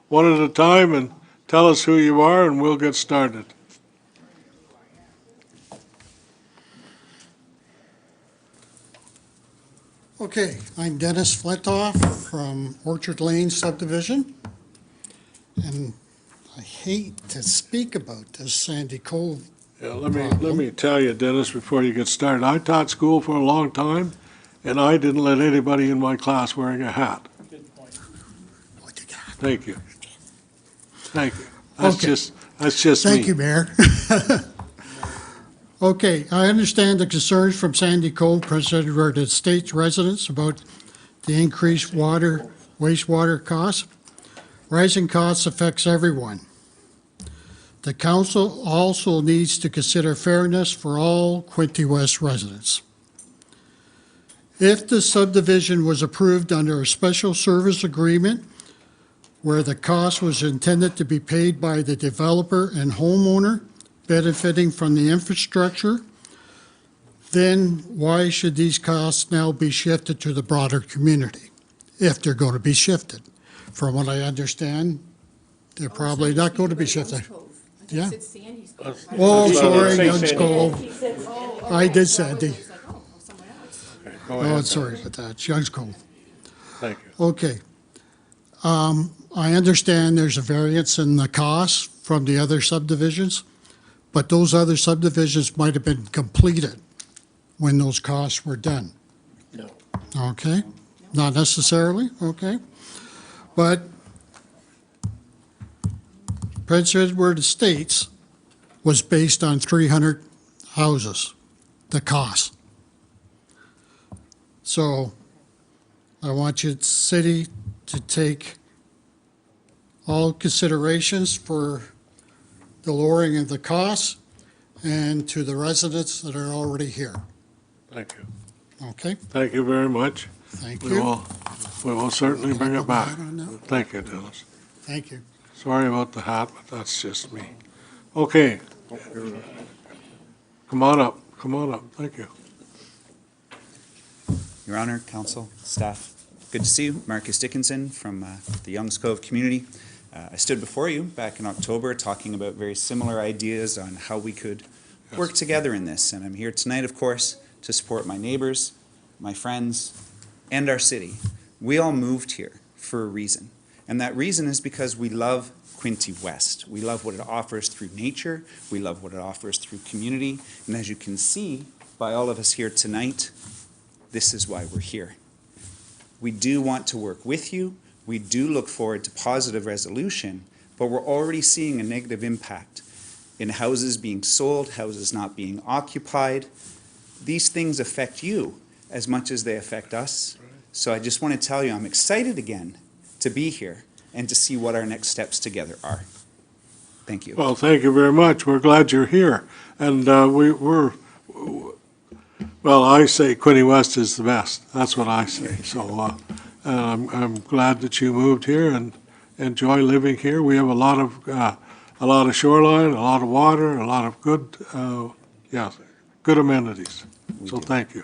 one at a time, and tell us who you are, and we'll get started. Okay, I'm Dennis Flintoff from Orchard Lane subdivision, and I hate to speak about this Sandy Cove Yeah, let me tell you, Dennis, before you get started, I taught school for a long time, and I didn't let anybody in my class wearing a hat. Thank you. Thank you. Okay. That's just me. Thank you, Mayor. Okay, I understand the concerns from Sandy Cove, President of the state's residents about the increased wastewater costs. Rising costs affects everyone. The council also needs to consider fairness for all Quinte West residents. If the subdivision was approved under a special service agreement where the cost was intended to be paid by the developer and homeowner benefiting from the infrastructure, then why should these costs now be shifted to the broader community, if they're going to be shifted? From what I understand, they're probably not going to be shifted. Yeah. Oh, sorry, Young's Cove. I did Sandy. Oh, sorry about that. It's Young's Cove. Thank you. Okay. I understand there's a variance in the cost from the other subdivisions, but those other subdivisions might have been completed when those costs were done. No. Okay? Not necessarily, okay? But Prince Edward Estates was based on 300 houses, the cost. So I want your city to take all considerations for the lowering of the costs and to the residents that are already here. Thank you. Okay? Thank you very much. Thank We you. will certainly bring it back. on that? Thank you, Dennis. Thank you. Sorry about the hat, but that's just me. Okay. Come on up. Come on up. Thank you. Your Honor, Council, staff, good to see you. Marcus Dickinson from the Youngs Cove community. I stood before you back in October talking about very similar ideas on how we could work together in this. And I'm here tonight, of course, to support my neighbors, my friends, and our city. We all moved here for a reason. And that reason is because we love Quinte West. We love what it offers through nature. We love what it offers through community. And as you can see by all of us here tonight, this is why we're here. We do want to work with you. We do look forward to positive resolution, but we're already seeing a negative impact in houses being sold, houses not being occupied. These things affect you as much as they affect us. So I just want to tell you, I'm excited again to be here and to see what our next steps together are. Thank you. Well, thank you very much. We're glad you're here. And well, I say Quinte West is the best. That's what I say. So I'm glad that you moved here and enjoy living here. We have a lot of shoreline, a lot of water, a lot of good, good amenities. So thank you.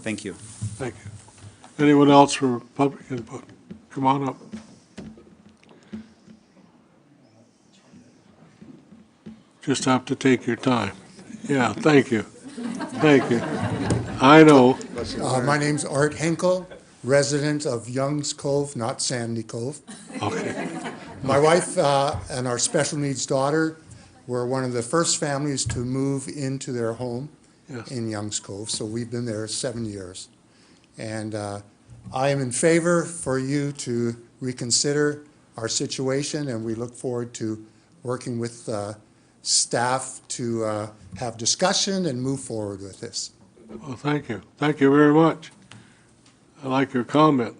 Thank you. Thank you. Anyone else for public input? Come on up. Just have to take your time. Yeah, thank you. Thank you. I know. My name's Art Henkel, resident of Youngs Cove, not Sandy Cove. Okay. My wife and our special needs daughter were one of the first families to move into their home in Youngs Cove, so we've been there 7 years. And I am in favor for you to reconsider our situation, and we look forward to working with staff to have discussion and move forward with this. Well, thank you. Thank you very much. I like your comment.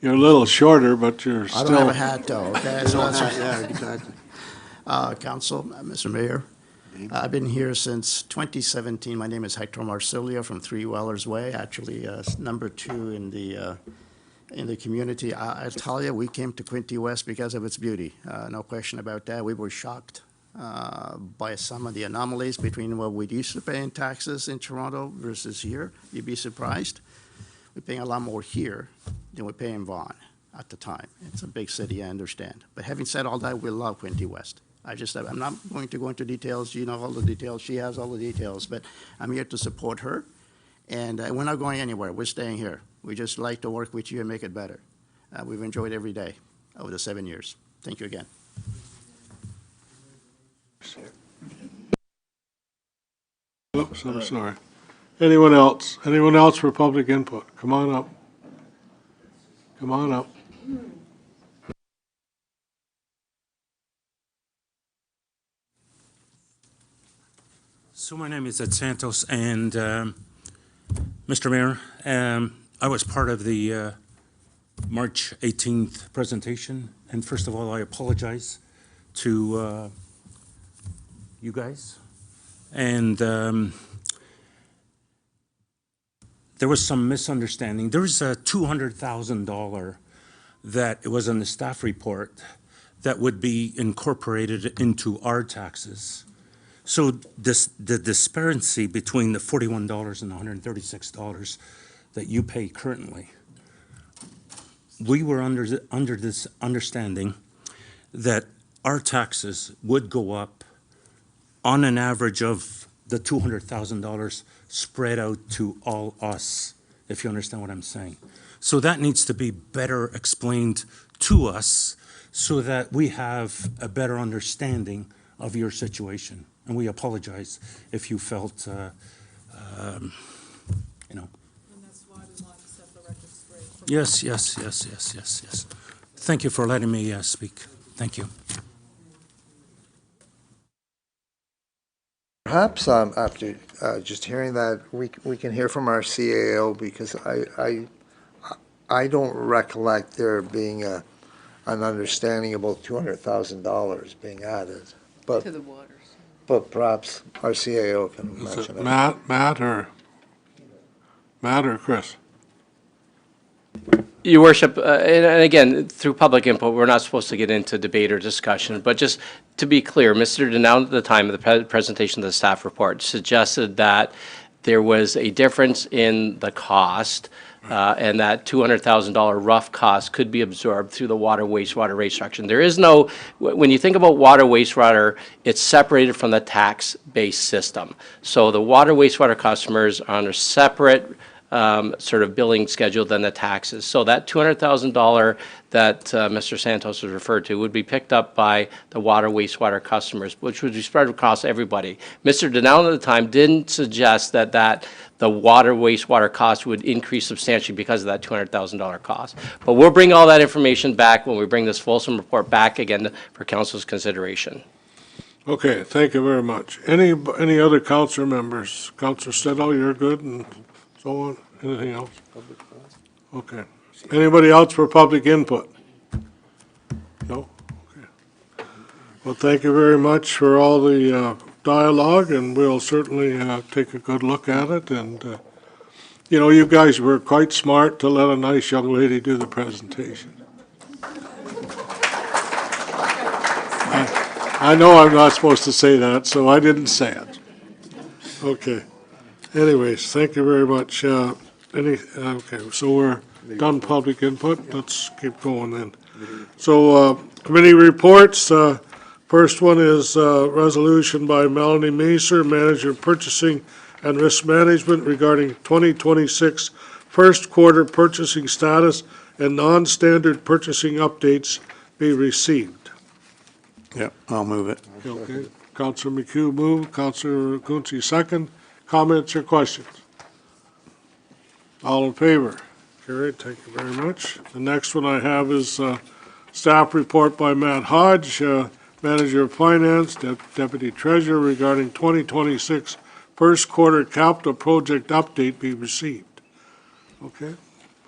You're a little shorter, but you're still... I don't have a hat, though, okay? So yeah, exactly. Council, Mr. Mayor, I've been here since 2017. My name is Hector Marsilio from Three Wellers Way, actually number 2 in the community. I tell you, we came to Quinte West because of its beauty. No question about that. We were shocked by some of the anomalies between what we used to pay in taxes in Toronto versus here. You'd be surprised. We're paying a lot more here than we pay in Vaughan at the time. It's a big city, I understand. But having said all that, we love Quinte West. I'm not going to go into details. You know all the details. She has all the details. But I'm here to support her. And we're not going anywhere. We're staying here. We just like to work with you and make it better. We've enjoyed every day over the 7 years. Thank you again. Oops, I'm sorry. Anyone else? Anyone else for public input? Come on up. Come on up. So my name is Ed Santos, and Mr. Mayor, I was part of the March 18th presentation, and first of all, I apologize to you guys. And there was some misunderstanding. There was a $200,000 that it was in the staff report that would be incorporated into our taxes. So the disparity between the $41 and the $136 that you pay currently, we were under this understanding that our taxes would go up on an average of the $200,000 spread out to all us, if you understand what I'm saying. So that needs to be better explained to us so that we have a better understanding of your situation. And we apologize if you felt, you know. And that's why we want to set the record straight. Yes. Thank you for letting me speak. Thank you. Perhaps after just hearing that, we can hear from our CAO, because I don't recollect there being an understanding about $200,000 being added. But To the waters. But perhaps our CAO can mention it. Matt or Chris? Your Worship, and again, through public input, we're not supposed to get into debate or discussion, but just to be clear, Mr. Denow at the time of the presentation of the staff report suggested that there was a difference in the cost, and that $200,000 rough cost could be absorbed through the water wastewater rate structure. There is no, when you think about water wastewater, it's separated from the tax-based system. So the water wastewater customers are on a separate sort of billing schedule than the taxes. So that $200,000 that Mr. Santos has referred to would be picked up by the water wastewater customers, which would be spread across everybody. Mr. Donnell at the time didn't suggest that the water wastewater cost would increase substantially because of that $200,000 cost. But we'll bring all that information back when we bring this fulsome report back again for council's consideration. Okay, thank you very much. Any other council members? Councilor Stedall, you're good, and so on? Anything else? Okay. Anybody else for public input? No? Okay. Well, thank you very much for all the dialogue, and we'll certainly take a good look at it. And, you know, you guys were quite smart to let a nice young lady do the presentation. I know I'm not supposed to say that, so I didn't say it. Okay. Anyways, thank you very much. Okay, so we're done public input. Let's keep going then. So committee reports. First one is resolution by Melanie Macer, Manager of Purchasing and Risk Management, regarding 2026 first quarter purchasing status and non-standard purchasing updates be received. Yep, I'll move it. Okay. Councilor McHugh moved. Councilor Quinte second. Comments or questions? All in favor? Carried. Thank you very much. The next one I have is staff report by Matt Hodge, Manager of Finance, Deputy Treasurer, regarding 2026 first quarter capital project update be received. Okay.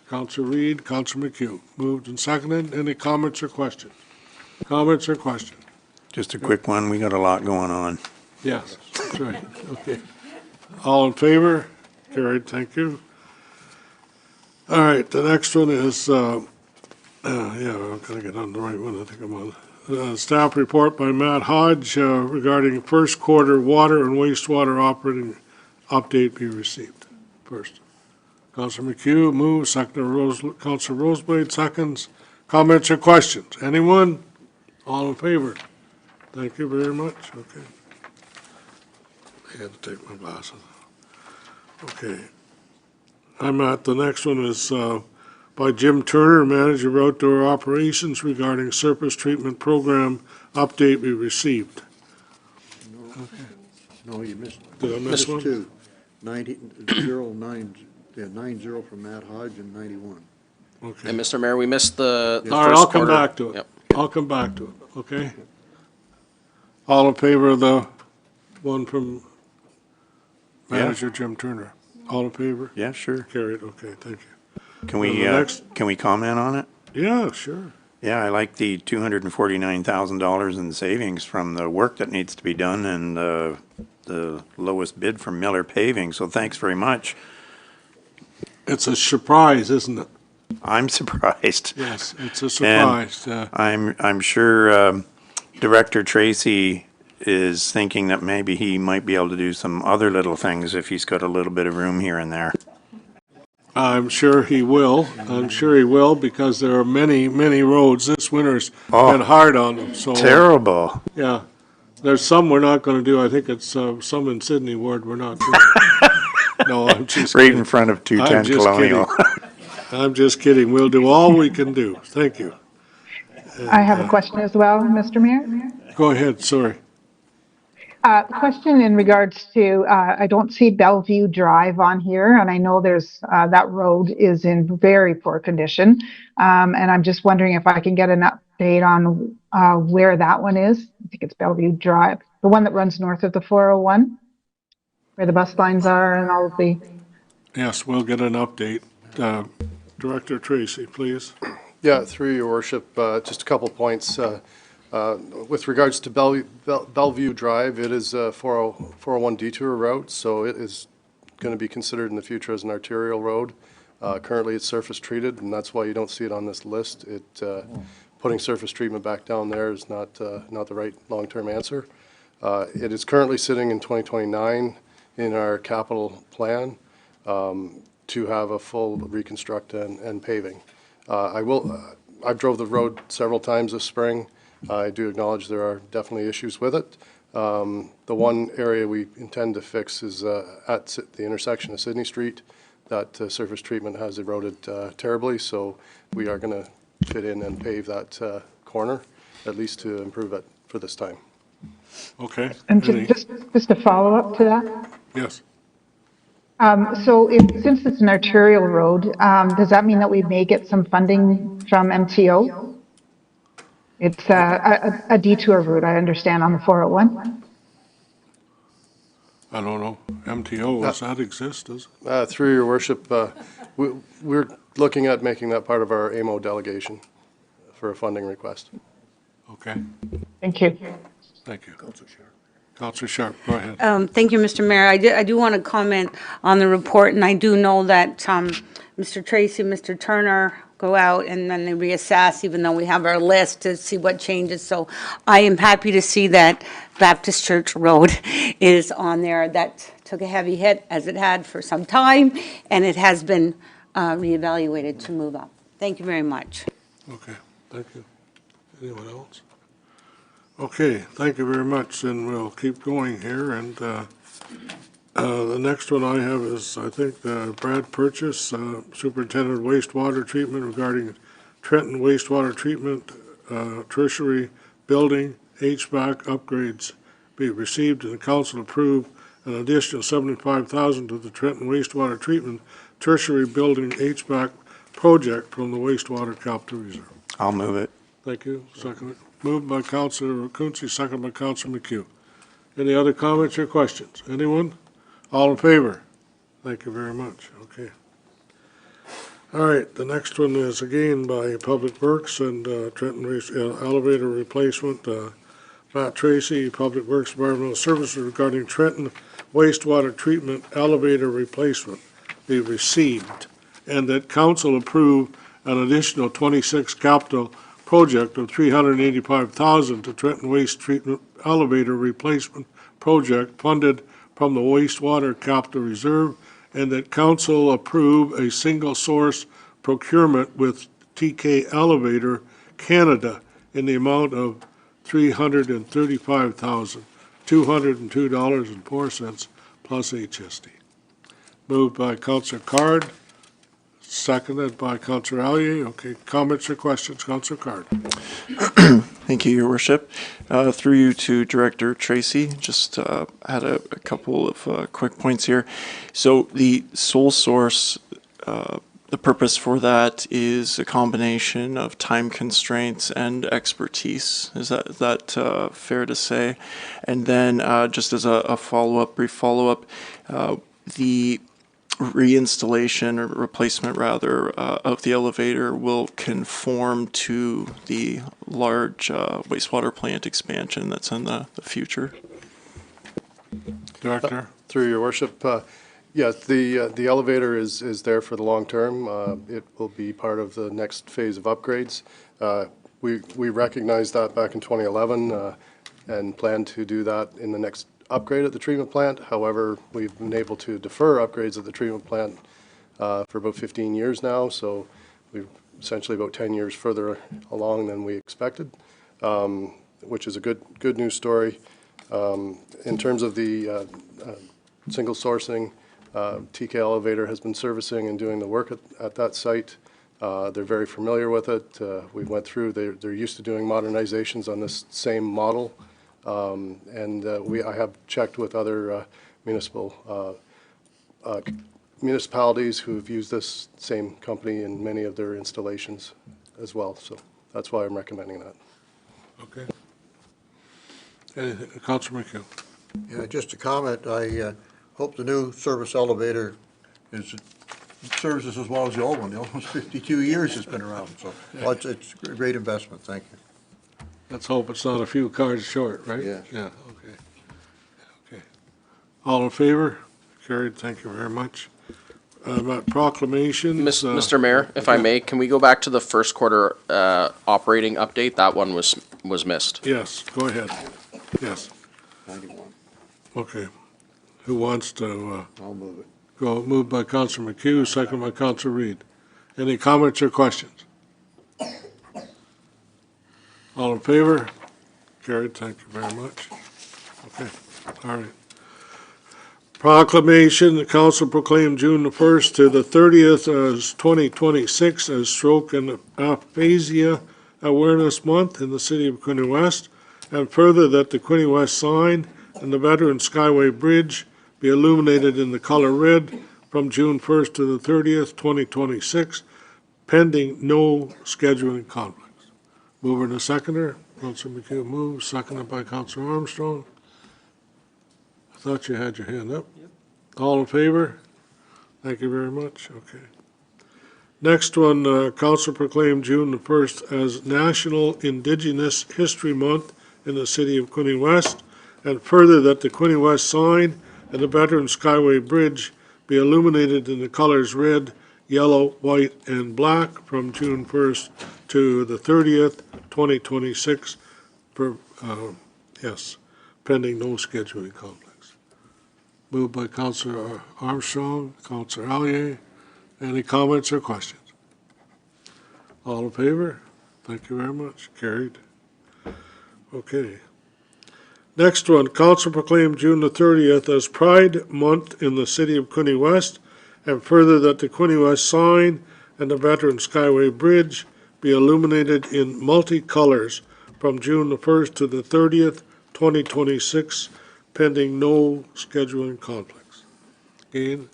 Councilor Reid, Councilor McHugh. Moved and seconded. Any comments or questions? Comments or questions? Just a quick one. We got a lot going on. Yes, that's right. Okay. All in favor? Carried. Thank you. All right, the next one is, yeah, I'm gonna get on the right one. I think I'm on. Staff report by Matt Hodge regarding first quarter water and wastewater operating update be received. First, Councilor McHugh moves. Second, Councilor Roseblade seconds. Comments or questions? Anyone? All in favor? Thank you very much. Okay. I had to take my glasses off. Okay. I'm at, the next one is by Jim Turner, Manager of Outdoor Operations, regarding surface treatment program update we received. No, you missed. Did I miss one? Two. 90 from Matt Hodge and 91. Okay. And Mr. Mayor, we missed the All right, first I'll come quarter. back to it. Yep. I'll come back to it, okay? All in favor of the one from Yeah. Manager Jim Turner? All in favor? Yeah, sure. Carried, okay, thank you. Can And we, the next- can we comment on it? Yeah, sure. Yeah, I like the $249,000 in savings from the work that needs to be done and the lowest bid from Miller Paving, so thanks very much. It's a surprise, isn't it? I'm surprised. Yes, it's a And surprise. I'm sure Director Tracy is thinking that maybe he might be able to do some other little things if he's got a little bit of room here and there. I'm sure he will. I'm sure he will, because there are many, many roads. This winter's been hard on them, so. Terrible. Yeah. There's some we're not gonna do. I think it's, some in Sydney Ward we're not doing. No, I'm just Right kidding. in front of I'm 210 just Colonial. kidding. I'm just kidding. We'll do all we can do. Thank you. I have a question as well, Mr. Mayor. Go ahead, sorry. Question in regards to, I don't see Bellevue Drive on here, and I know there's, that road is in very poor condition. And I'm just wondering if I can get an update on where that one is. I think it's Bellevue Drive, the one that runs north of the 401, where the bus lines are and all of the. Yes, we'll get an update. Director Tracy, please. Yeah, through your worship, just a couple points. With regards to Bellevue Drive, it is a 401 detour route, so it is going to be considered in the future as an arterial road. Currently, it's surface treated, and that's why you don't see it on this list. Putting surface treatment back down there is not the right long-term answer. It is currently sitting in 2029 in our capital plan to have a full reconstruct and paving. I've drove the road several times this spring. I do acknowledge there are definitely issues with it. The one area we intend to fix is at the intersection of Sydney Street. That surface treatment has eroded terribly, so we are going to fit in and pave that corner, at least to improve it for this time. Okay. And just a follow-up to that. Yes. So since it's an arterial road, does that mean that we may get some funding from MTO? It's a detour route, I understand, on the 401. I don't know. MTO, does that exist? Does it? Through your worship, we're looking at making that part of our AMO delegation for a funding request. Okay. Thank you. Thank you. Councilor Sharp, go ahead. Thank you, Mr. Mayor. I do want to comment on the report, and I do know that Mr. Tracy, Mr. Turner go out and then they reassess, even though we have our list to see what changes. So I am happy to see that Baptist Church Road is on there. That took a heavy hit, as it had for some time, and it has been reevaluated to move up. Thank you very much. Okay, thank you. Anyone else? Okay, thank you very much, and we'll keep going here. And the next one I have is, I think, Brad Purchase, Superintendent of Wastewater Treatment, regarding Trenton Wastewater Treatment Tertiary Building HVAC upgrades be received and the council approve an additional $75,000 to the Trenton Wastewater Treatment Tertiary Building HVAC project from the Wastewater Capital Reserve. I'll move it. Thank you. Second. Moved by Councilor Quinte, second by Councilor McHugh. Any other comments or questions? Anyone? All in favor? Thank you very much. Okay. All right, the next one is again by Public Works and Trenton elevator replacement. Matt Tracy, Public Works Environmental Services, regarding Trenton wastewater treatment elevator replacement be received, and that council approve an additional 26 capital project of $385,000 to Trenton Waste Treatment Elevator Replacement Project funded from the Wastewater Capital Reserve, and that council approve a single source procurement with TK Elevator Canada in the amount of $335,202.04 plus HST. Moved by Councilor Card, seconded by Councilor Allier. Okay, comments or questions, Councilor Card? Thank you, Your Worship. Through you to Director Tracy, just had a couple of quick points here. So the sole source, the purpose for that is a combination of time constraints and expertise. Is that fair to say? And then just as a follow-up, brief follow-up, the reinstallation or replacement rather of the elevator will conform to the large wastewater plant expansion that's in the future. Director? Through your worship, yes, the elevator is there for the long term. It will be part of the next phase of upgrades. We recognized that back in 2011 and plan to do that in the next upgrade at the treatment plant. However, we've been able to defer upgrades at the treatment plant for about 15 years now, so we're essentially about 10 years further along than we expected, which is a good news story. In terms of the single sourcing, TK Elevator has been servicing and doing the work at that site. They're very familiar with it. We went through, they're used to doing modernizations on this same model. I have checked with other municipalities who have used this same company in many of their installations as well. So that's why I'm recommending that. Okay. Councilor McHugh. Yeah, just a comment. I hope the new service elevator services as well as the old one. The old one's 52 years it's been around, so well, it's a great investment. Thank you. Let's hope it's not a few cars short, right? Yes. Yeah, okay. Okay. All in favor? Carried, thank you very much. About proclamations. Mr. Mayor, if I may, can we go back to the first quarter operating update? That one was missed. Yes, go ahead. Yes. 91. Okay. Who wants to? I'll move it. Moved by Councilor McHugh, second by Councilor Reid. Any comments or questions? All in favor? Carried, thank you very much. Okay, all right. Proclamation, the council proclaimed June the 1st to the 30th as 2026 as Stroke and Aphasia Awareness Month in the city of Quinte West, and further that the Quinte West sign and the Veteran Skyway Bridge be illuminated in the color red from June 1st to the 30th, 2026, pending no scheduling conflicts. Mover and a seconder. Councilor McHugh moves, seconded by Councilor Armstrong. I thought you had your hand up. Yep. All in favor? Thank you very much. Okay. Next one, council proclaimed June the 1st as National Indigenous History Month in the city of Quinte West, and further that the Quinte West sign and the Veteran Skyway Bridge be illuminated in the colors red, yellow, white, and black from June 1st to the 30th, 2026, pending no scheduling conflicts. Moved by Councilor Armstrong, Councilor Allier. Any comments or questions? All in favor? Thank you very much. Carried. Okay. Next one, council proclaimed June the 30th as Pride Month in the city of Quinte West, and further that the Quinte West sign and the Veteran Skyway Bridge be illuminated in multicolors from June the 1st to the 30th, 2026, pending no scheduling conflicts. Again,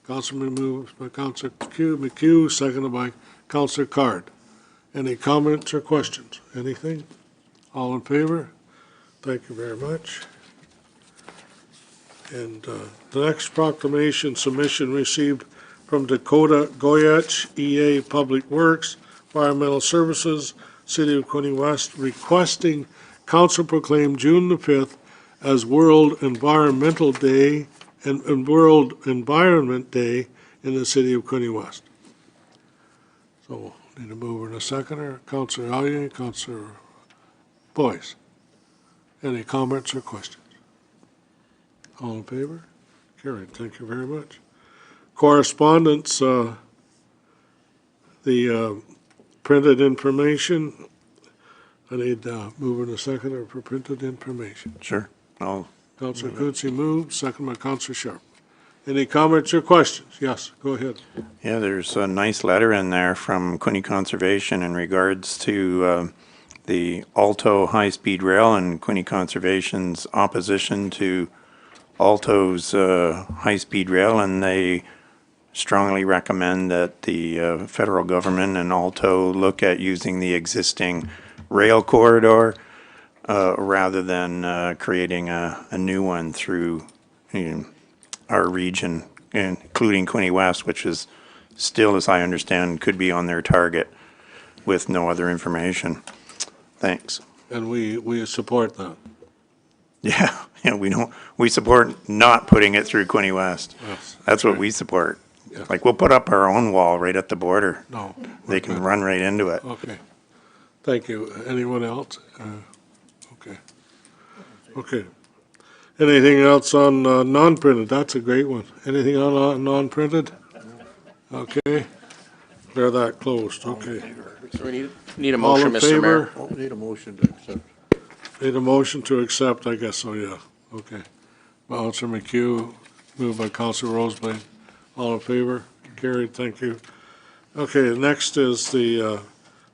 Councilman moves by Councilor McHugh, seconded by Councilor Card. Any comments or questions? Anything? All in favor? Thank you very much. And the next proclamation submission received from Dakota Goyach, EA Public Works, Environmental Services, City of Quinte West, requesting council proclaim June the 5th as World Environmental Day and World Environment Day in the City of Quinte West. So, need a mover and a seconder. Councilor Allier, Councilor Boyce. Any comments or questions? All in favor? Carried. Thank you very much. Correspondence, the printed information. I need a mover and a seconder for printed information. Sure. Councilor Quince moves, second by Councilor Sharp. Any comments or questions? Yes, go ahead. Yeah, there's a nice letter in there from Quinte Conservation in regards to the Alto high-speed rail and Quinte Conservation's opposition to Alto's high-speed rail, and they strongly recommend that the federal government and Alto look at using the existing rail corridor rather than creating a new one through our region, including Quinte West, which is still, as I understand, could be on their target with no other information. Thanks. And we support that. Yeah, we support not putting it through Quinte West. Yes. That's what we support. Yes. Like, we'll put up our own wall right at the border. No. They can run right into it. Okay. Thank you. Anyone else? Okay. Okay. Anything else on non-printed? That's a great one. Anything on non-printed? Okay. Bear that closed. Okay. So we need a motion, All in Mr. Mayor. favor? Oh, need a motion to accept. Need a motion to accept, I guess so, yeah. Okay. Counselor McHugh, moved by Counselor Roseblade. All in favor? Carried, thank you. Okay, next is the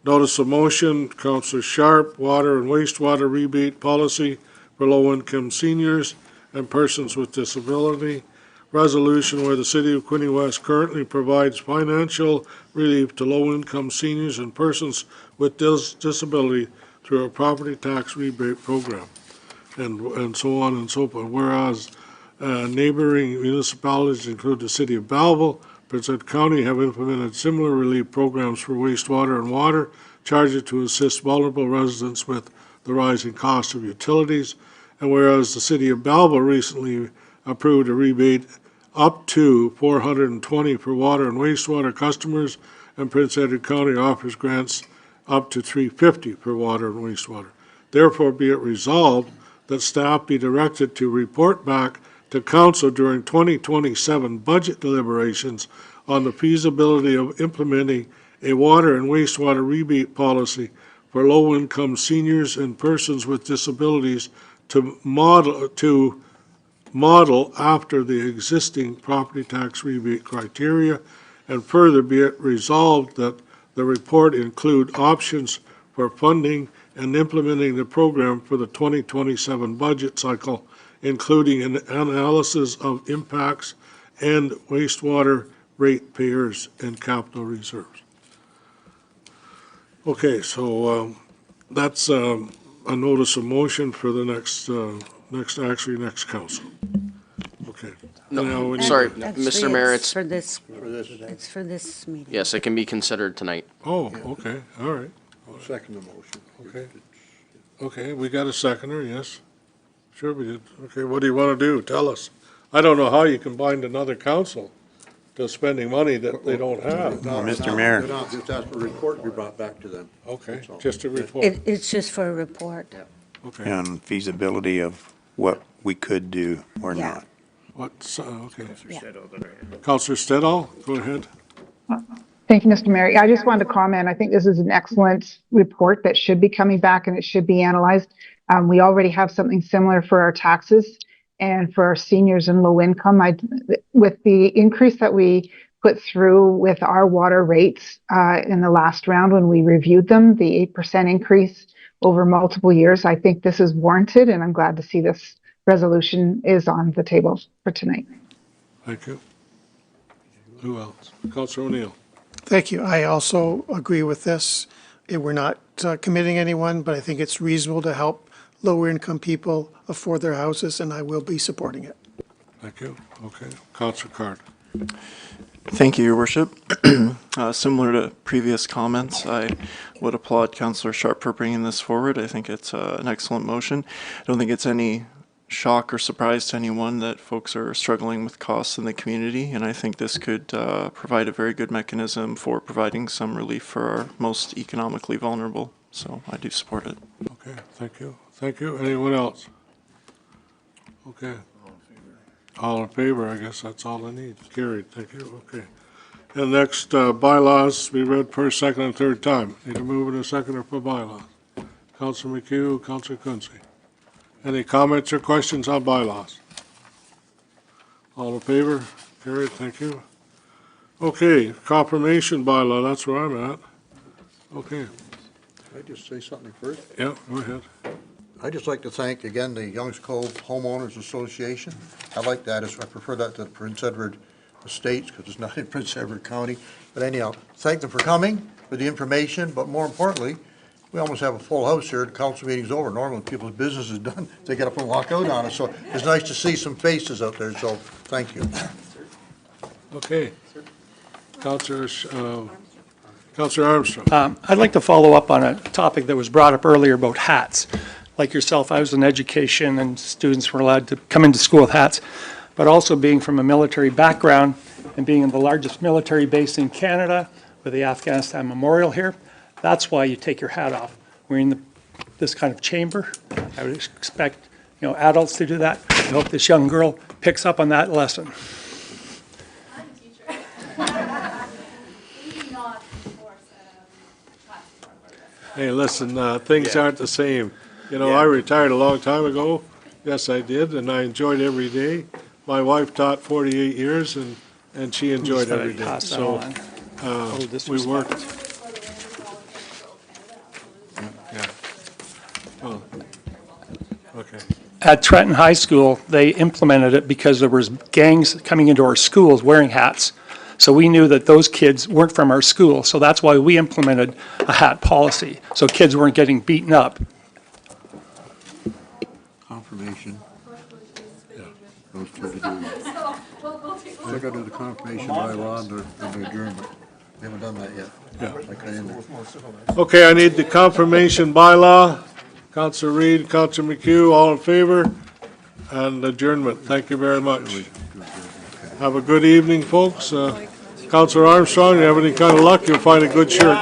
notice of motion, Counselor Sharp, water and wastewater rebate policy for low-income seniors and persons with disability. Resolution where the City of Quinte West currently provides financial relief to low-income seniors and persons with disability through a property tax rebate program, and so on and so forth. Whereas neighboring municipalities include the City of Belleville, Prince Edward County have implemented similar relief programs for wastewater and water charges to assist vulnerable residents with the rising cost of utilities. And whereas the City of Belleville recently approved a rebate up to $420 for water and wastewater customers, and Prince Edward County offers grants up to $350 for water and wastewater. Therefore, be it resolved that staff be directed to report back to Council during 2027 budget deliberations on the feasibility of implementing a water and wastewater rebate policy for low-income seniors and persons with disabilities to model after the existing property tax rebate criteria, and further be it resolved that the report include options for funding and implementing the program for the 2027 budget cycle, including an analysis of impacts and wastewater ratepayers and capital reserves. Okay, so that's a notice of motion for the next council. Okay. Now we No, need- sorry, Actually, Mr. Mayor, it's it's, for this, it's for this meeting. yes, it can be considered tonight. Oh, okay, all right. I'll second the motion. Okay. Okay, we got a seconder, yes. Sure we did. Okay, what do you want to do? Tell us. I don't know how you can bind another council to spending money that they don't have. Mr. Mayor. Just ask for a report to be brought back to them. Okay, That's all. just a report. It's just for a report. Okay. On feasibility of what we could do or Yeah. not. What's, okay. Yeah. Counselor Stedall, go ahead. Thank you, Mr. Mayor. I just wanted to comment. I think this is an excellent report that should be coming back and it should be analyzed. We already have something similar for our taxes and for our seniors and low income. With the increase that we put through with our water rates in the last round when we reviewed them, the 8% increase over multiple years, I think this is warranted, and I'm glad to see this resolution is on the table for tonight. Thank you. Who else? Counselor O'Neill. Thank you. I also agree with this. We're not committing anyone, but I think it's reasonable to help lower income people afford their houses, and I will be supporting it. Thank you. Okay. Counselor Card. Thank you, Your Worship. Similar to previous comments, I would applaud Councillor Sharp for bringing this forward. I think it's an excellent motion. I don't think it's any shock or surprise to anyone that folks are struggling with costs in the community, and I think this could provide a very good mechanism for providing some relief for our most economically vulnerable. So I do support it. Okay, thank you. Thank you. Anyone else? Okay. All in favor, I guess that's all I need. Carried, thank you. Okay. And next, bylaws, be read first, second, and third time. Need a move and a seconder for bylaws. Councilor McHugh, Councilor Quince. Any comments or questions on bylaws? All in favor? Carried, thank you. Okay, confirmation bylaw, that's where I'm at. Okay. Can I just say something first? Yeah, go ahead. I'd just like to thank, again, the Youngs Cove Homeowners Association. I like that, I prefer that to Prince Edward Estates, because it's not in Prince Edward County. But anyhow, thank them for coming, for the information, but more importantly, we almost have a full house here, the council meeting's over. Normally, people's business is done, they get up and walk out on us, so it's nice to see some faces out there, so thank you. Okay. Councillor Armstrong. I'd like to follow up on a topic that was brought up earlier about hats. Like yourself, I was in education and students were allowed to come into school with hats, but also being from a military background and being in the largest military base in Canada with the Afghanistan Memorial here, that's why you take your hat off. We're in this kind of chamber. I would expect, adults to do that. I hope this young girl picks up on that lesson. Hey, listen, things aren't the same. I retired a long time ago. Yes, I did, and I enjoyed every day. My wife taught 48 years, and she enjoyed every day. So we worked. Yeah. Oh, okay. At Trenton High School, they implemented it because there was gangs coming into our schools wearing hats. So we knew that those kids weren't from our school. So that's why we implemented a hat policy, so kids weren't getting beaten up. Confirmation. Yeah. Those two to do. They're gonna do the confirmation by law and the adjournment. We haven't done that yet. Yeah. Okay, I need the confirmation bylaw. Councillor Reid, Councillor McHugh, all in favor? And adjournment. Thank you very much. Have a good evening, folks. Councillor Armstrong, you have any kind of luck, you'll find a good shirt.